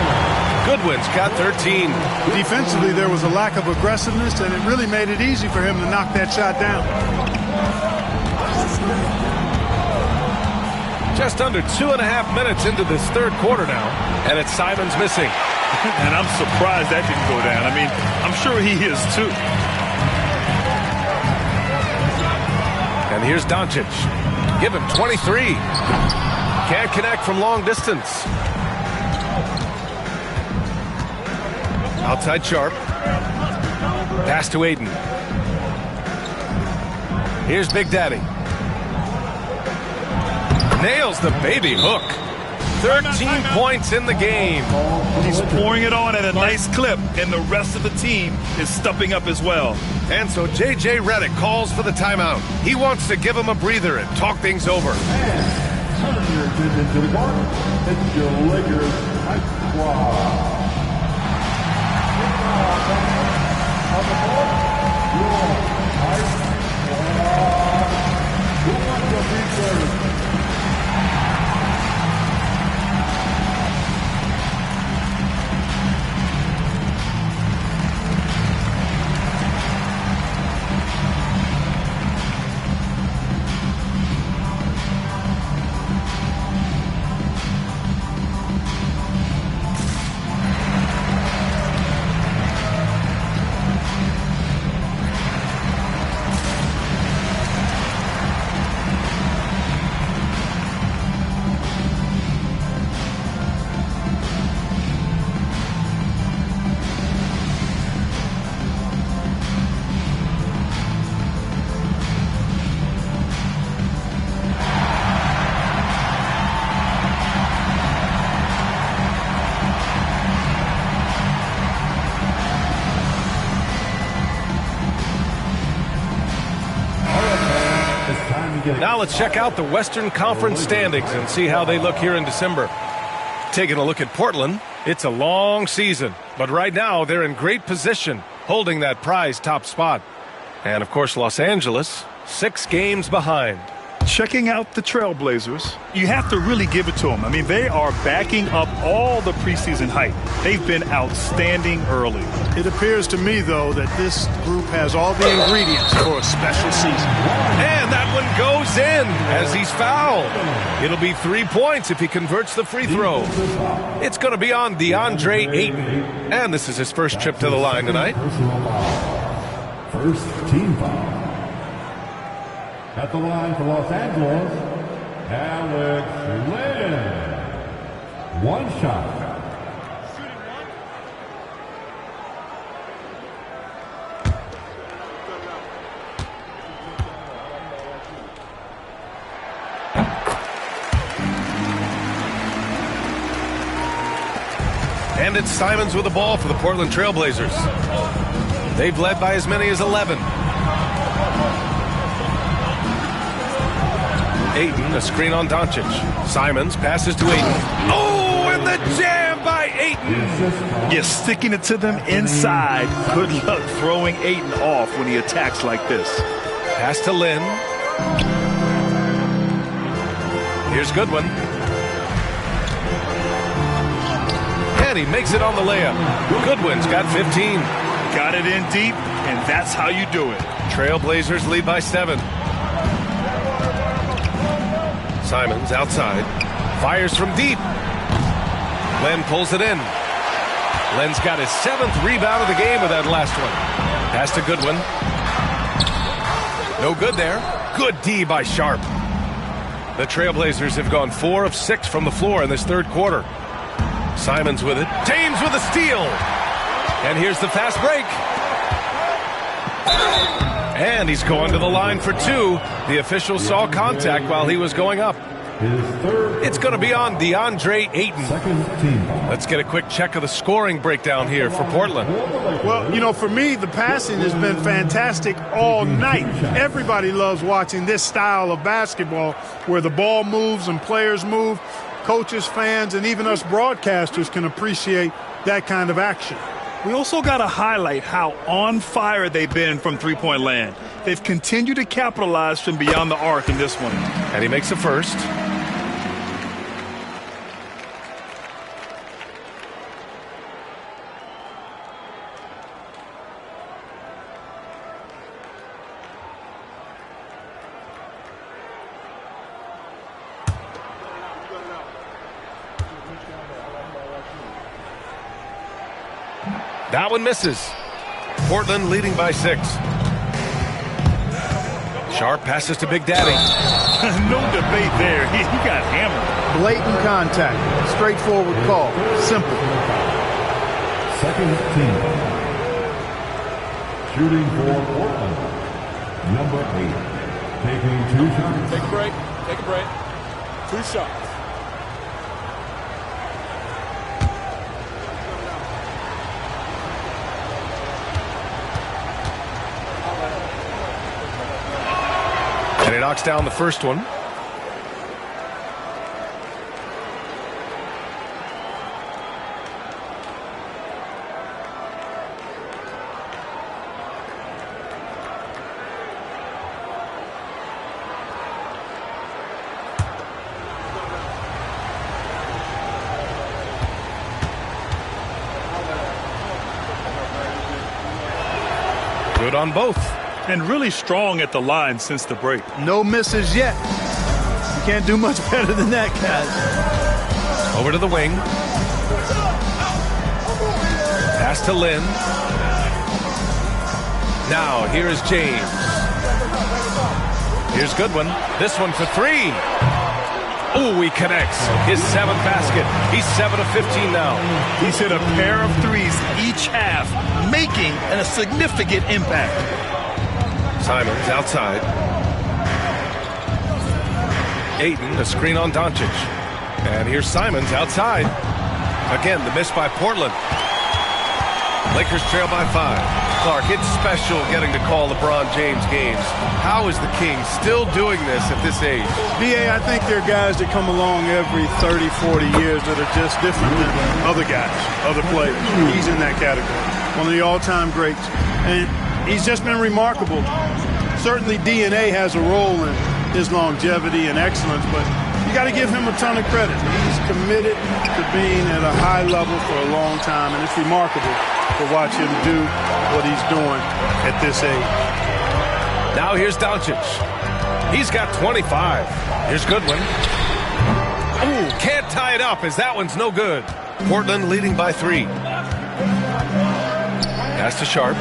Goodwin's got 13.
Defensively, there was a lack of aggressiveness, and it really made it easy for him to knock that shot down.
Just under 2.5 minutes into this third quarter now, and it's Simons missing.
And I'm surprised that didn't go down. I mean, I'm sure he is too.
And here's Doncic. Give him 23. Can't connect from long distance. Outside Sharp. Pass to Ayton. Here's Big Daddy. Nails the baby hook. 13 points in the game.
He's pouring it on at a nice clip, and the rest of the team is stepping up as well.
And so J.J. Redick calls for the timeout. He wants to give him a breather and talk things over.
Turn your attention to the court. It's your Lakers Hype Squad. On the court, your Hype Squad. Who wants to be
Now let's check out the Western Conference standings and see how they look here in December. Taking a look at Portland, it's a long season, but right now they're in great position, holding that prize top spot. And of course, Los Angeles, 6 games behind.
Checking out the Trailblazers, you have to really give it to them. I mean, they are backing up all the preseason hype. They've been outstanding early.
It appears to me, though, that this group has all the ingredients for a special season.
And that one goes in as he's fouled. It'll be 3 points if he converts the free throw. It's going to be on DeAndre Ayton. And this is his first trip to the line tonight.
First team foul. At the line for Los Angeles, Alex Lynn. 1 shot.
And it's Simons with the ball for the Portland Trailblazers. They've led by as many as 11. Ayton, a screen on Doncic. Simons passes to Ayton. Oh, and the jam by Ayton!
You're sticking it to them inside. Good luck throwing Ayton off when he attacks like this.
Pass to Lynn. Here's Goodwin. And he makes it on the layup. Goodwin's got 15.
Got it in deep, and that's how you do it.
Trailblazers lead by 7. Simons outside. Fires from deep. Len pulls it in. Len's got his 7th rebound of the game with that last one. Pass to Goodwin. No good there. Good D by Sharp. The Trailblazers have gone 4 of 6 from the floor in this third quarter. Simons with it. James with a steal. And here's the fast break. And he's going to the line for 2. The official saw contact while he was going up. It's going to be on DeAndre Ayton. Let's get a quick check of the scoring breakdown here for Portland.
Well, you know, for me, the passing has been fantastic all night. Everybody loves watching this style of basketball where the ball moves and players move. Coaches, fans, and even us broadcasters can appreciate that kind of action.
We also got to highlight how on fire they've been from three-point land. They've continued to capitalize from beyond the arc in this one.
And he makes a first. That one misses. Portland leading by 6. Sharp passes to Big Daddy.
No debate there. He got hammered.
Blatant contact. Straightforward call. Simple.
Second team. Shooting for Portland. Number 8. Taking 2 shots.
Take a break. Take a break. 2 shots.
And he knocks down the first one. Good on both.
And really strong at the line since the break.
No misses yet. You can't do much better than that, guys.
Over to the wing. Pass to Lynn. Now, here is James. Here's Goodwin. This one for 3. Oh, he connects. His 7th basket. He's 7 of 15 now.
He's hit a pair of 3s each half, making a significant impact.
Simons outside. Ayton, a screen on Doncic. And here's Simons outside. Again, the miss by Portland. Lakers trail by 5. Clark, it's special getting to call LeBron James games. How is the King still doing this at this age?
BA, I think there are guys that come along every 30, 40 years that are just different than other guys, other players. He's in that category. One of the all-time greats. And he's just been remarkable. Certainly DNA has a role in his longevity and excellence, but you got to give him a ton of credit. He's committed to being at a high level for a long time, and it's remarkable to watch him do what he's doing at this age.
Now here's Doncic. He's got 25. Here's Goodwin. Ooh, can't tie it up as that one's no good. Portland leading by 3. Pass to Sharp.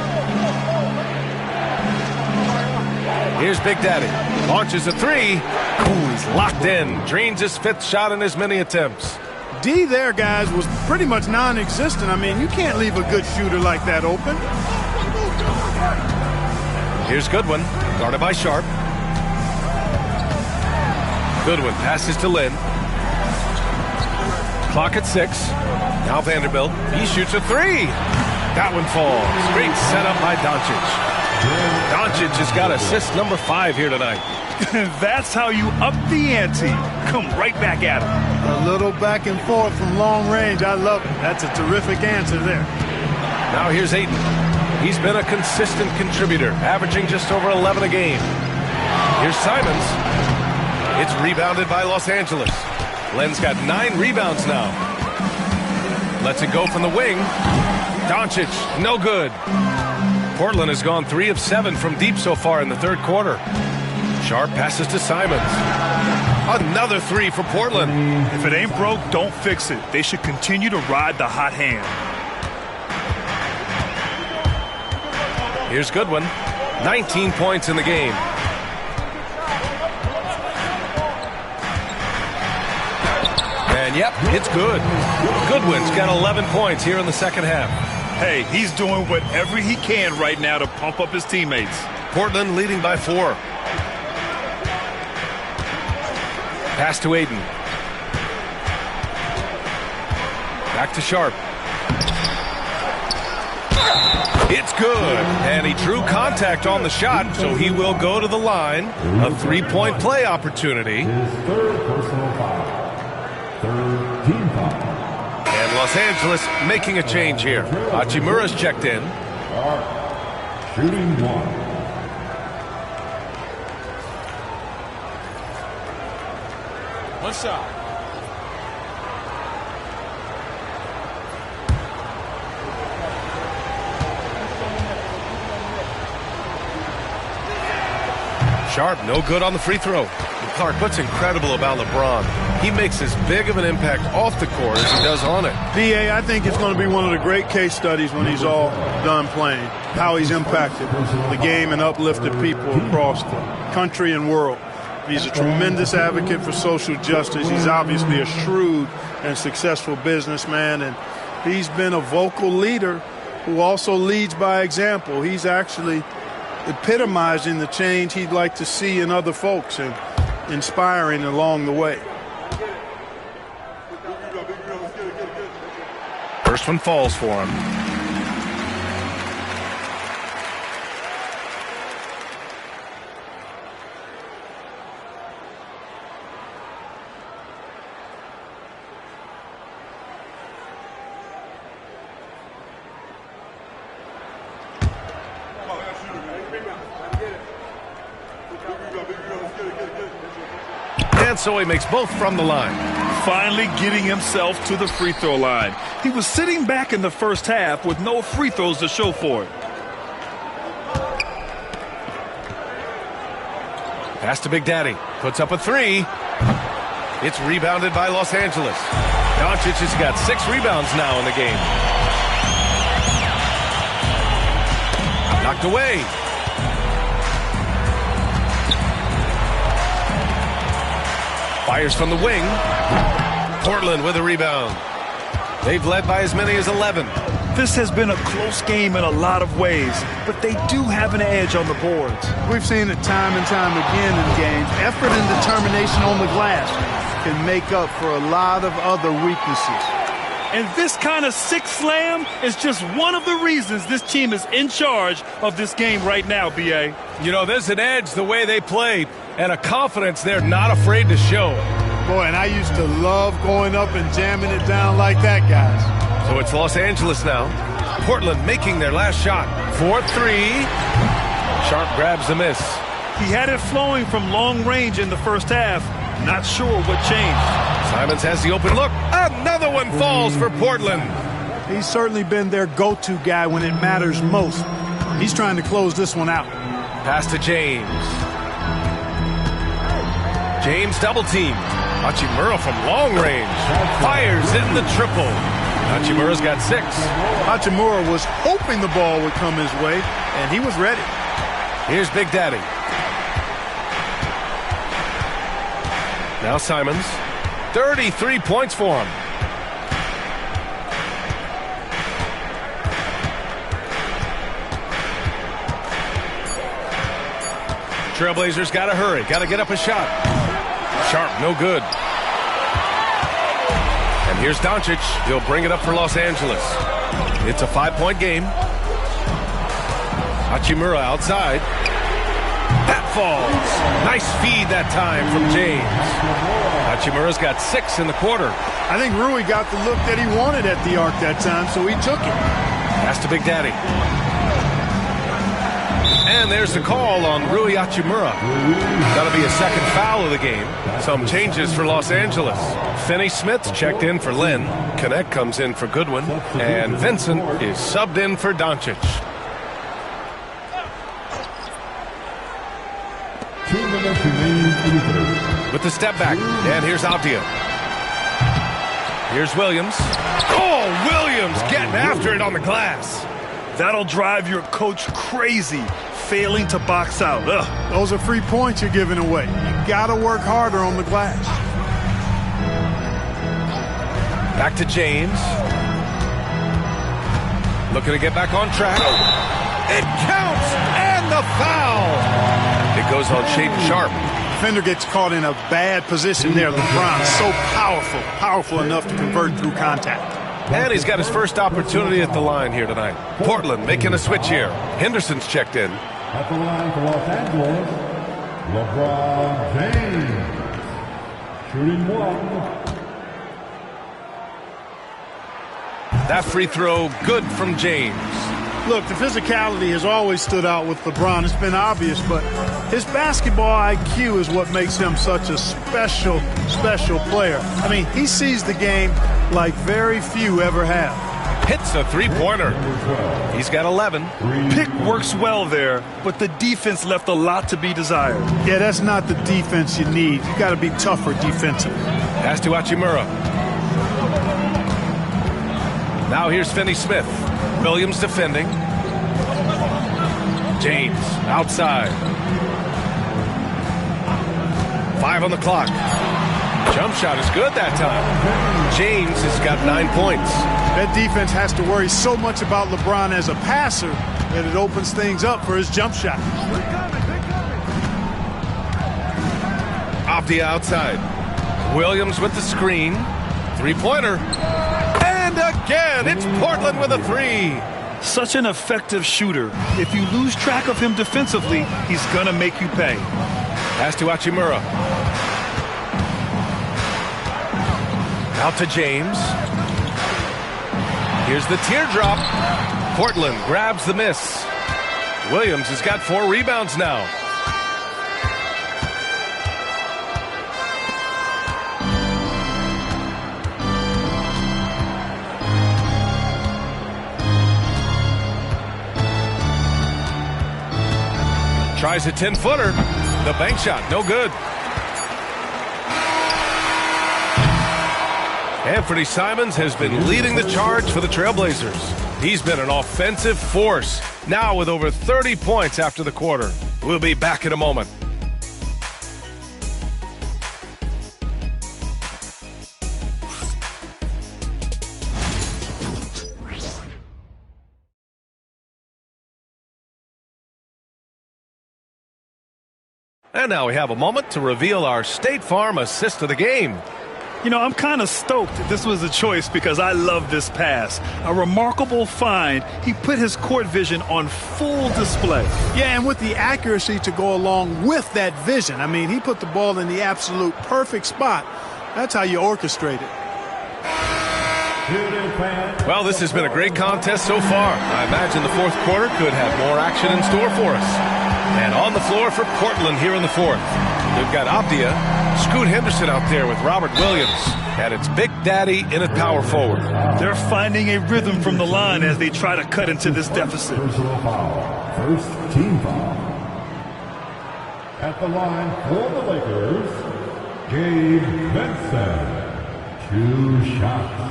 Here's Big Daddy. Launches a 3. Ooh, he's locked in. Drains his 5th shot in as many attempts.
D there, guys, was pretty much non-existent. I mean, you can't leave a good shooter like that open.
Here's Goodwin, guarded by Sharp. Goodwin passes to Lynn. Clock at 6. Now Vanderbilt. He shoots a 3. That one falls. Great setup by Doncic. Doncic has got assist number 5 here tonight.
That's how you up the ante. Come right back at him.
A little back and forth from long range. I love it. That's a terrific answer there.
Now here's Ayton. He's been a consistent contributor, averaging just over 11 a game. Here's Simons. It's rebounded by Los Angeles. Len's got 9 rebounds now. Lets it go from the wing. Doncic, no good. Portland has gone 3 of 7 from deep so far in the third quarter. Sharp passes to Simons. Another 3 for Portland.
If it ain't broke, don't fix it. They should continue to ride the hot hand.
Here's Goodwin. 19 points in the game. And yep, it's good. Goodwin's got 11 points here in the second half.
Hey, he's doing whatever he can right now to pump up his teammates.
Portland leading by 4. Pass to Ayton. Back to Sharp. It's good. And he drew contact on the shot, so he will go to the line. A 3-point play opportunity.
His third personal foul. Third team foul.
And Los Angeles making a change here. Hachimura's checked in.
Shooting 1.
One shot.
Sharp, no good on the free throw. And Clark, what's incredible about LeBron, he makes as big of an impact off the court as he does on it.
BA, I think it's going to be one of the great case studies when he's all done playing, how he's impacted the game and uplifted people across the country and world. He's a tremendous advocate for social justice. He's obviously a shrewd and successful businessman, and he's been a vocal leader who also leads by example. He's actually epitomizing the change he'd like to see in other folks and inspiring along the way.
First one falls for him. And so he makes both from the line.
Finally getting himself to the free throw line. He was sitting back in the first half with no free throws to show for it.
Pass to Big Daddy. Puts up a 3. It's rebounded by Los Angeles. Doncic has got 6 rebounds now in the game. Knocked away. Fires from the wing. Portland with a rebound. They've led by as many as 11.
This has been a close game in a lot of ways, but they do have an edge on the boards.
We've seen it time and time again in games. Effort and determination on the glass can make up for a lot of other weaknesses.
And this kind of six slam is just one of the reasons this team is in charge of this game right now, B.A.
You know, there's an edge the way they played and a confidence they're not afraid to show.
Boy, and I used to love going up and jamming it down like that, guys.
So it's Los Angeles now. Portland making their last shot. 4-3. Sharp grabs the miss.
He had it flowing from long range in the first half. Not sure what changed.
Simons has the open look. Another one falls for Portland.
He's certainly been their go-to guy when it matters most. He's trying to close this one out.
Pass to James. James double team. Hachimura from long range. Fires in the triple. Hachimura's got 6.
Hachimura was hoping the ball would come his way, and he was ready.
Here's Big Daddy. Now Simons. 33 points for him. Trailblazers got to hurry. Got to get up a shot. Sharp, no good. And here's Doncic. He'll bring it up for Los Angeles. It's a 5-point game. Hachimura outside. That falls. Nice feed that time from James. Hachimura's got 6 in the quarter.
I think Rui got the look that he wanted at the arc that time, so he took it.
Pass to Big Daddy. And there's the call on Rui Hachimura. That'll be a second foul of the game. Some changes for Los Angeles. Finney Smith checked in for Lynn. Connect comes in for Goodwin. And Vincent is subbed in for Doncic.
2 minutes remaining in the third.
With the step back. And here's Avdia. Here's Williams. Oh, Williams getting after it on the glass.
That'll drive your coach crazy, failing to box out. Ugh.
Those are free points you're giving away. You got to work harder on the glass.
Back to James. Looking to get back on track. It counts, and the foul. It goes on Shaedon Sharp.
Defender gets caught in a bad position there. LeBron so powerful enough to convert through contact.
And he's got his first opportunity at the line here tonight. Portland making a switch here. Henderson's checked in.
At the line for Los Angeles, LeBron James. Shooting 1.
That free throw good from James.
Look, the physicality has always stood out with LeBron. It's been obvious, but his basketball IQ is what makes him such a special player. I mean, he sees the game like very few ever have.
Hits a three-pointer. He's got 11.
Pick works well there, but the defense left a lot to be desired.
Yeah, that's not the defense you need. You got to be tougher defensively.
Pass to Hachimura. Now here's Finney Smith. Williams defending. James outside. 5 on the clock. Jump shot is good that time. James has got 9 points.
That defense has to worry so much about LeBron as a passer that it opens things up for his jump shot.
Avdia outside. Williams with the screen. Three-pointer. And again, it's Portland with a 3.
Such an effective shooter. If you lose track of him defensively, he's going to make you pay.
Pass to Hachimura. Out to James. Here's the teardrop. Portland grabs the miss. Williams has got 4 rebounds now. Tries a 10-footer. The bank shot, no good. Anthony Simons has been leading the charge for the Trailblazers. He's been an offensive force, now with over 30 points after the quarter. We'll be back in a moment. And now we have a moment to reveal our State Farm assist of the game.
You know, I'm kind of stoked that this was a choice because I love this pass. A remarkable find. He put his court vision on full display.
Yeah, and with the accuracy to go along with that vision. I mean, he put the ball in the absolute perfect spot. That's how you orchestrate it.
Well, this has been a great contest so far. I imagine the fourth quarter could have more action in store for us. And on the floor for Portland here in the fourth. They've got Abdia, Scoot Henderson out there with Robert Williams, and it's Big Daddy in at power forward.
They're finding a rhythm from the line as they try to cut into this deficit.
Personal foul. First team foul. At the line for the Lakers, Gabe Benson. 2 shots.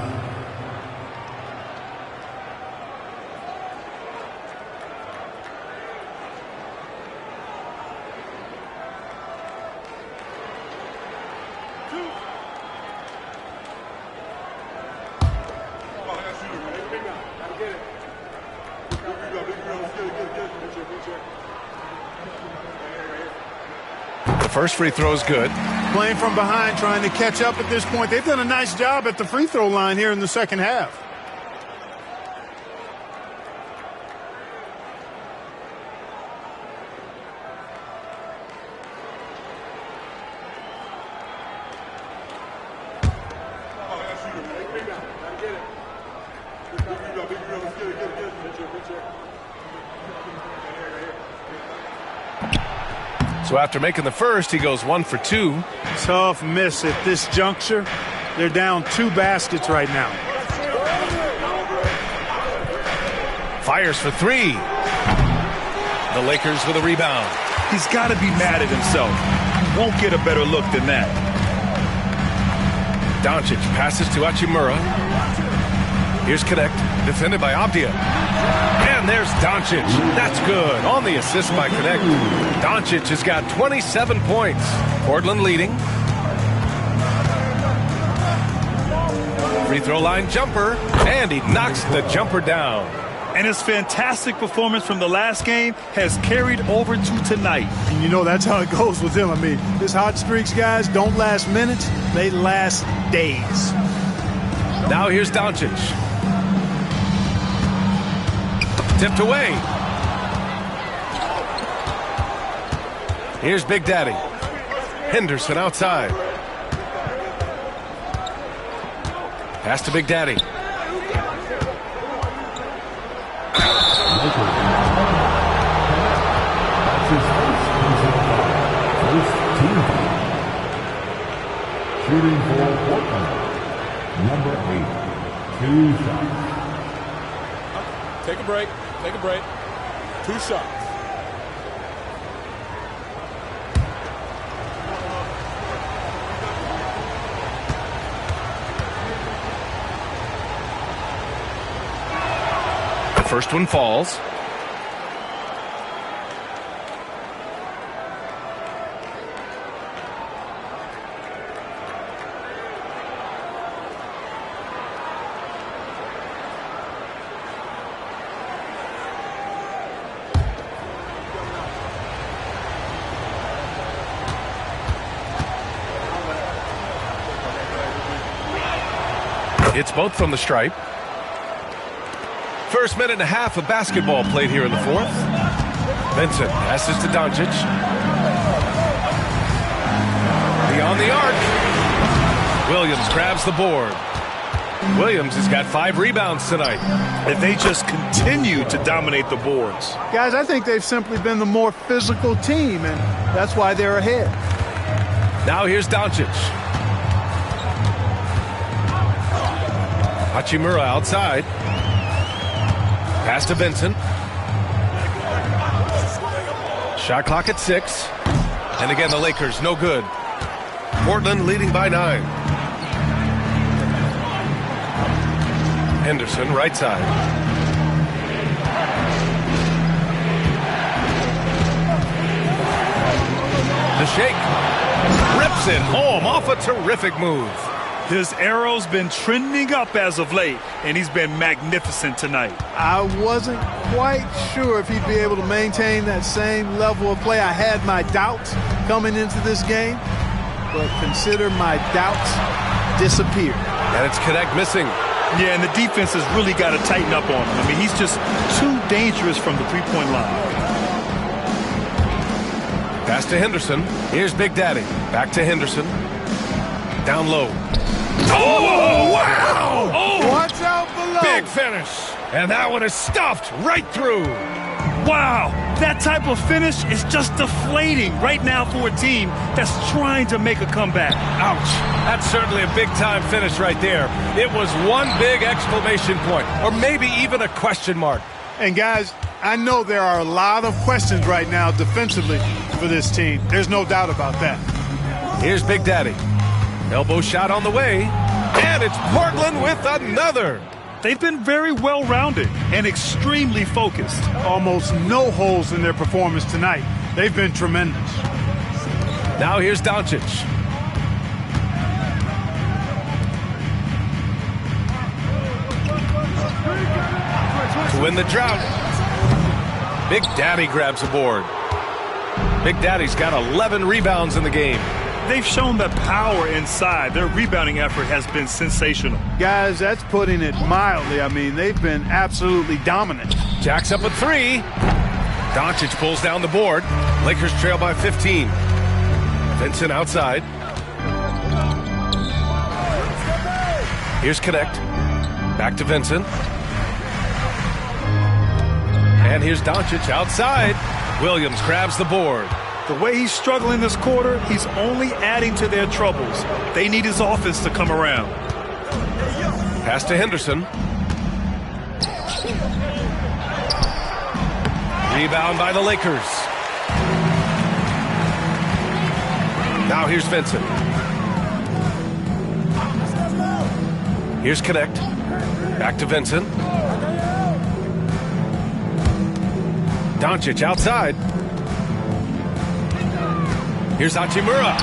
First free throw is good.
Playing from behind, trying to catch up at this point. They've done a nice job at the free throw line here in the second half.
So after making the first, he goes 1 for 2.
Tough miss at this juncture. They're down 2 baskets right now.
Fires for 3. The Lakers with a rebound.
He's got to be mad at himself. He won't get a better look than that.
Doncic passes to Hachimura. Here's Connect, defended by Abdia. And there's Doncic. That's good. On the assist by Connect. Doncic has got 27 points. Portland leading. Free throw line jumper. And he knocks the jumper down.
And his fantastic performance from the last game has carried over to tonight.
And you know that's how it goes with him. I mean, his hot streaks, guys, don't last minutes. They last days.
Now here's Doncic. Tipped away. Here's Big Daddy. Henderson outside. Pass to Big Daddy.
Shooting for Portland, number 8, 2 shots.
Take a break. Take a break. 2 shots.
The first one falls. It's both from the stripe. First minute and a half of basketball played here in the fourth. Vincent passes to Doncic. Beyond the arc. Williams grabs the board. Williams has got 5 rebounds tonight.
If they just continue to dominate the boards.
Guys, I think they've simply been the more physical team, and that's why they're ahead.
Now here's Doncic. Hachimura outside. Pass to Vincent. Shot clock at 6. And again, the Lakers no good. Portland leading by 9. Henderson right side. The shake. Rips it home off a terrific move.
His arrow's been trending up as of late, and he's been magnificent tonight.
I wasn't quite sure if he'd be able to maintain that same level of play. I had my doubts coming into this game, but consider my doubts disappeared.
And it's Connect missing.
Yeah, and the defense has really got to tighten up on him. I mean, he's just too dangerous from the three-point line.
Pass to Henderson. Here's Big Daddy. Back to Henderson. Down low. Oh, wow! Oh,
watch out below.
Big finish. And that one is stuffed right through.
Wow, that type of finish is just deflating right now for a team that's trying to make a comeback.
Ouch. That's certainly a big-time finish right there. It was one big exclamation point, or maybe even a question mark.
And guys, I know there are a lot of questions right now defensively for this team. There's no doubt about that.
Here's Big Daddy. Elbow shot on the way, and it's Portland with another.
They've been very well-rounded and extremely focused.
Almost no holes in their performance tonight. They've been tremendous.
Now here's Doncic. To win the drought, Big Daddy grabs a board. Big Daddy's got 11 rebounds in the game.
They've shown the power inside. Their rebounding effort has been sensational.
Guys, that's putting it mildly. I mean, they've been absolutely dominant.
Jack's up a three. Doncic pulls down the board. Lakers trail by 15. Vincent outside. Here's Connect. Back to Vincent. And here's Doncic outside. Williams grabs the board.
The way he's struggling this quarter, he's only adding to their troubles. They need his offense to come around.
Pass to Henderson. Rebound by the Lakers. Now here's Vincent. Here's Connect. Back to Vincent. Doncic outside. Here's Hachimura.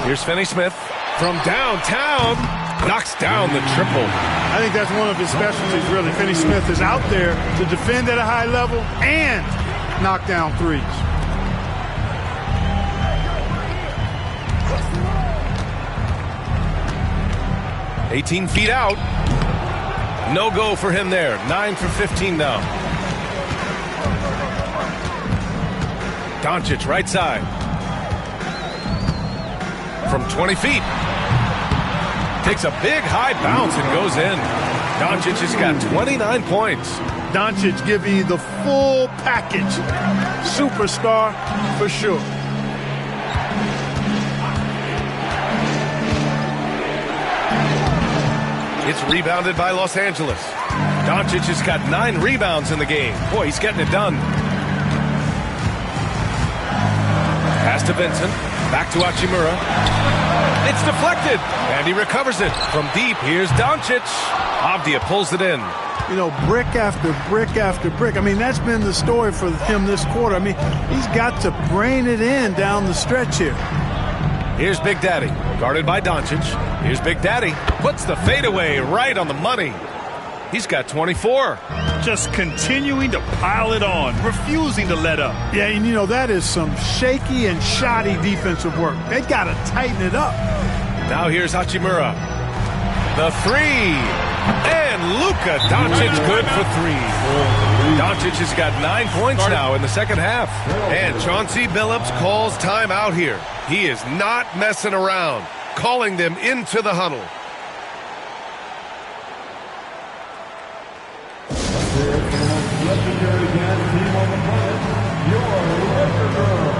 Here's Finney-Smith from downtown. Knocks down the triple.
I think that's one of his specialties, really. Finney-Smith is out there to defend at a high level and knock down threes.
"18 feet out. No go for him there. 9 for 15 now. Doncic right side. From 20 feet. Takes a big high bounce and goes in. Doncic has got 29 points.
Doncic giving you the full package. Superstar for sure.
It's rebounded by Los Angeles. Doncic has got 9 rebounds in the game. Boy, he's getting it done. Pass to Vincent. Back to Hachimura. It's deflected, and he recovers it. From deep, here's Doncic. Avdia pulls it in.
You know, brick after brick after brick. I mean, that's been the story for him this quarter. I mean, he's got to brain it in down the stretch here.
Here's Big Daddy, guarded by Doncic. Here's Big Daddy. Puts the fadeaway right on the money. He's got 24.
Just continuing to pile it on, refusing to let up.
Yeah, and you know, that is some shaky and shoddy defensive work. They got to tighten it up.
Now here's Hachimura. The three. And Luka Doncic good for 3. Doncic has got 9 points now in the second half. And Chauncey Billups calls timeout here. He is not messing around, calling them into the huddle.
Legendary dance team on the planet, your Laker Girls.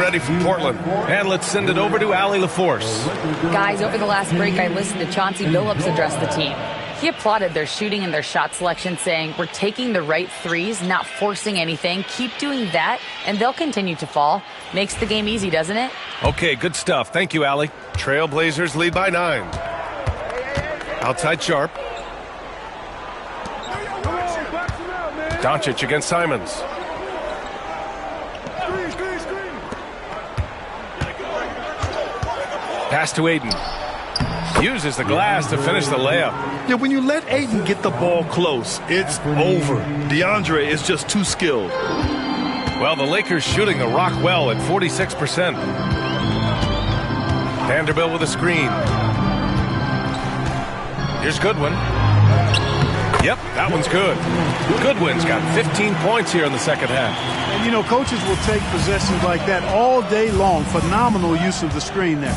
ready for Portland. And let's send it over to Allie LaForce.
Guys, over the last break, I listened to Chauncey Billups address the team. He applauded their shooting and their shot selection, saying, "We're taking the right threes, not forcing anything. Keep doing that, and they'll continue to fall." Makes the game easy, doesn't it?
Okay, good stuff. Thank you, Allie. Trailblazers lead by 9. Outside Sharp. Doncic against Simons. Pass to Aiden. Uses the glass to finish the layup.
Yeah, when you let Aiden get the ball close, it's over. DeAndre is just too skilled.
Well, the Lakers shooting the rock well at 46%. Vanderbilt with a screen. Here's Goodwin. Yep, that one's good. Goodwin's got 15 points here in the second half.
And, you know, coaches will take possessions like that all day long. Phenomenal use of the screen there.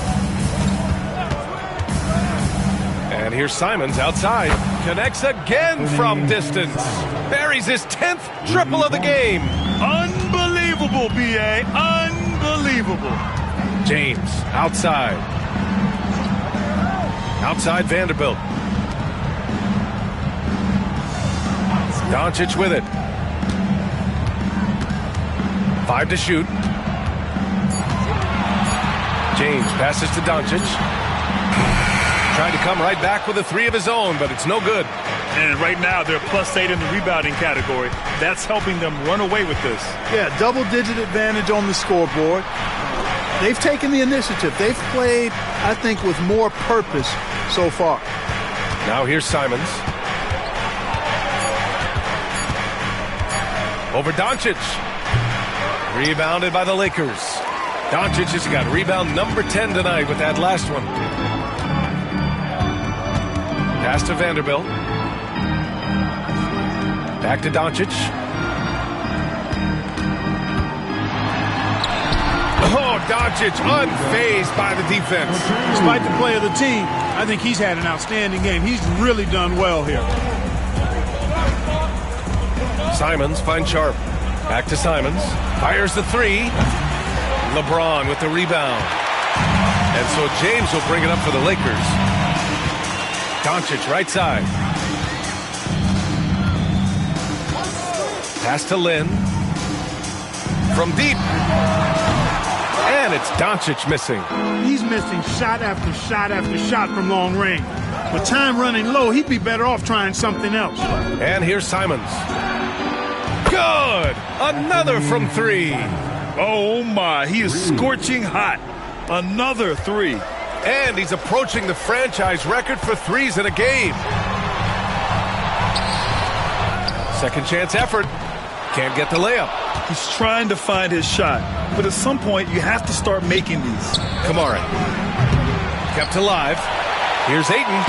And here's Simons outside. Connects again from distance. Buries his 10th triple of the game.
Unbelievable, B.A. Unbelievable.
James outside. Outside Vanderbilt. Doncic with it. 5 to shoot. James passes to Doncic. Tried to come right back with a 3 of his own, but it's no good.
And right now, they're +8 in the rebounding category. That's helping them run away with this.
Yeah, double-digit advantage on the scoreboard. They've taken the initiative. They've played, I think, with more purpose so far.
Now here's Simons. Over Doncic. Rebounded by the Lakers. Doncic has got rebound number 10 tonight with that last one. Pass to Vanderbilt. Back to Doncic. Oh, Doncic unfazed by the defense.
Despite the play of the team, I think he's had an outstanding game. He's really done well here.
Simons finds Sharp. Back to Simons. Fires the 3. LeBron with the rebound. And so James will bring it up for the Lakers. Doncic right side. Pass to Lynn. From deep. And it's Doncic missing.
He's missing shot after shot after shot from long range. With time running low, he'd be better off trying something else.
And here's Simons. Good! Another from 3.
Oh, my. He is scorching hot. Another 3.
And he's approaching the franchise record for 3s in a game. Second chance effort. Can't get the layup.
He's trying to find his shot. But at some point, you have to start making these.
Kamara. Kept alive. Here's Ayton.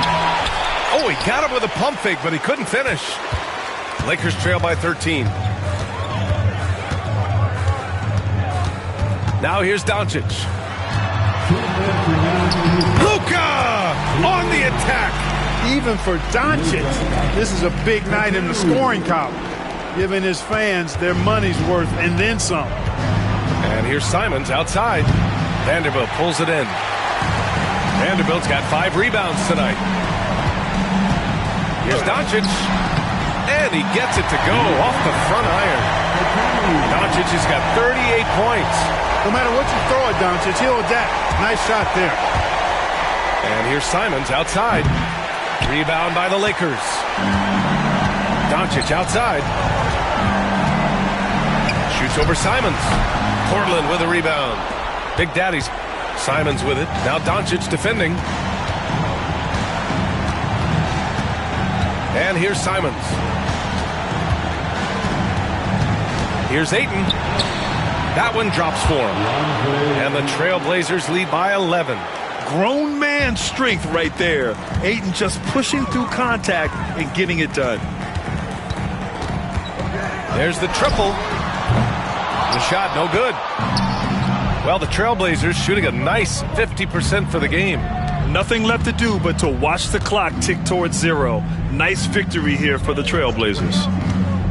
Oh, he got him with a pump fake, but he couldn't finish. Lakers trail by 13. Now here's Doncic. Luka on the attack.
Even for Doncic, this is a big night in the scoring column, giving his fans their money's worth and then some.
And here's Simons outside. Vanderbilt pulls it in. Vanderbilt's got 5 rebounds tonight. Here's Doncic. And he gets it to go off the front iron. Doncic has got 38 points.
No matter what you throw at Doncic, he'll adapt. Nice shot there.
And here's Simons outside. Rebound by the Lakers. Doncic outside. Shoots over Simons. Portland with a rebound. Big Daddy's Simons with it. Now Doncic defending. And here's Simons. Here's Ayton. That one drops for him. And the Trailblazers lead by 11.
Grown man strength right there. Ayton just pushing through contact and getting it done.
There's the triple. The shot no good. Well, the Trailblazers shooting a nice 50% for the game.
Nothing left to do but to watch the clock tick towards 0. Nice victory here for the Trailblazers.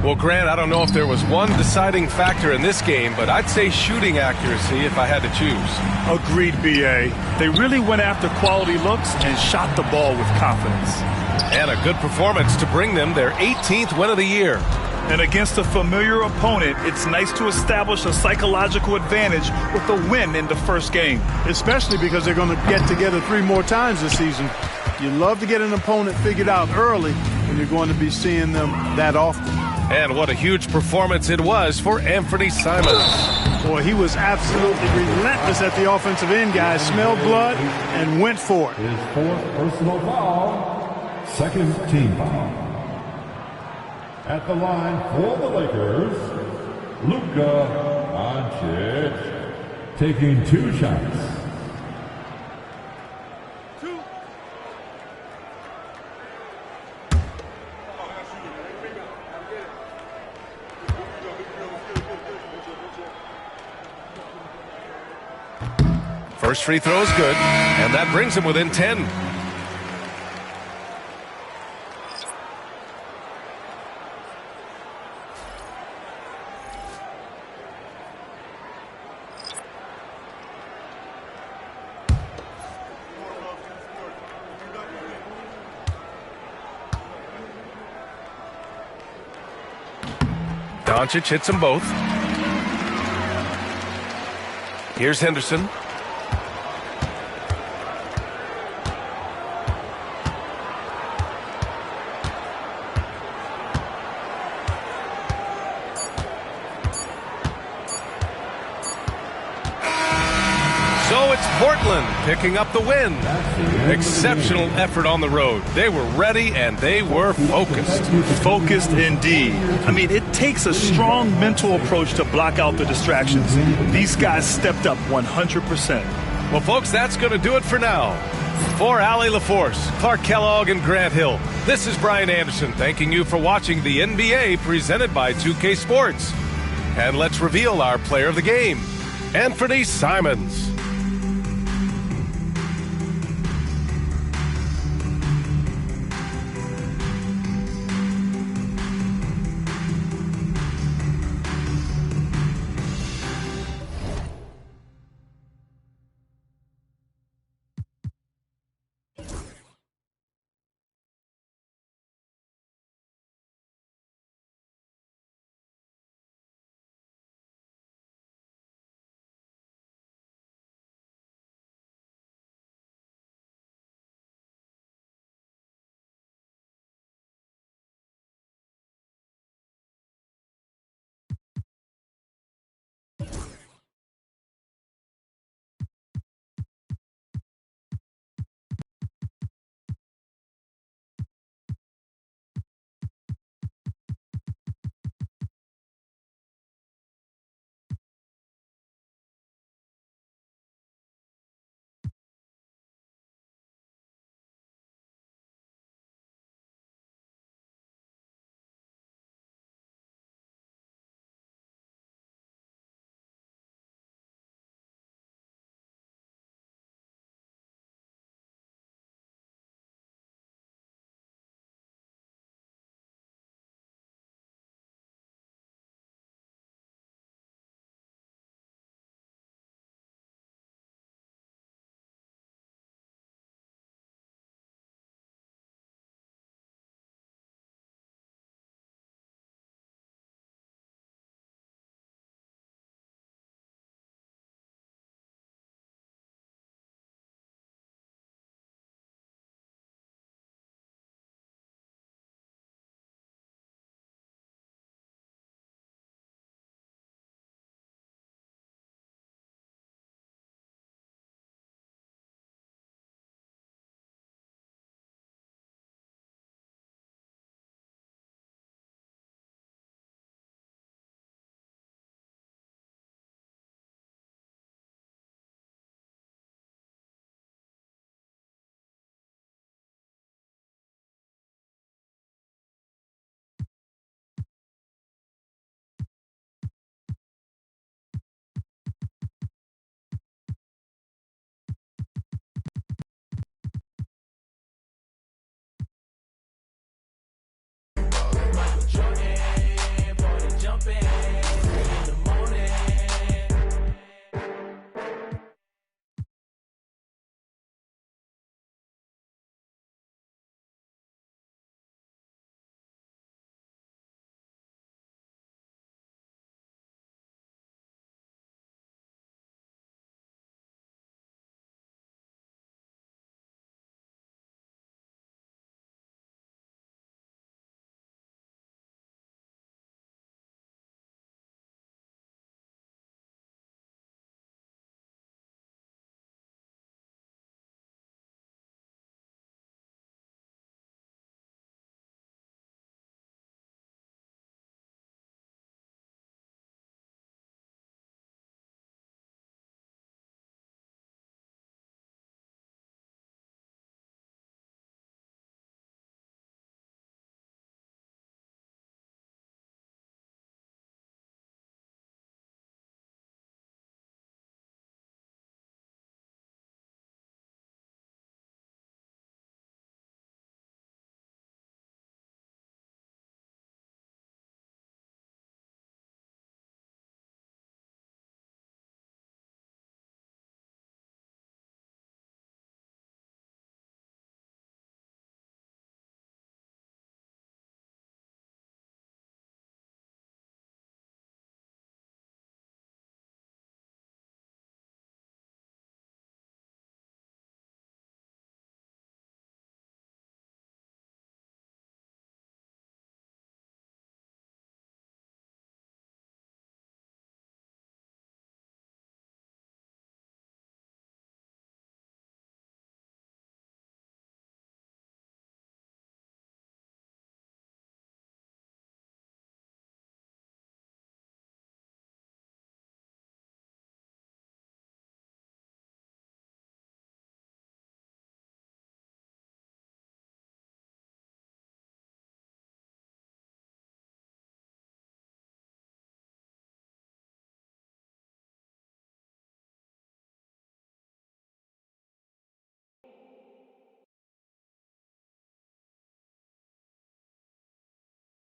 Well, Grant, I don't know if there was one deciding factor in this game, but I'd say shooting accuracy if I had to choose.
Agreed, B.A. They really went after quality looks and shot the ball with confidence.
And a good performance to bring them their 18th win of the year.
And against a familiar opponent, it's nice to establish a psychological advantage with a win in the first game.
Especially because they're going to get together 3 more times this season. You love to get an opponent figured out early when you're going to be seeing them that often.
And what a huge performance it was for Anthony Simons.
Boy, he was absolutely relentless at the offensive end, guys. Smelled blood and went for it.
His 4th personal foul, 2nd team foul. At the line for the Lakers, Luka Doncic taking 2 shots.
First free throw is good, and that brings him within 10. Doncic hits them both. Here's Henderson. So it's Portland picking up the win. Exceptional effort on the road. They were ready and they were focused.
Focused indeed. I mean, it takes a strong mental approach to block out the distractions. These guys stepped up 100%.
Well, folks, that's going to do it for now. For Allie LaForce, Clark Kellogg, and Grant Hill, this is Brian Anderson thanking you for watching the NBA presented by 2K Sports. And let's reveal our player of the game, Anthony Simons.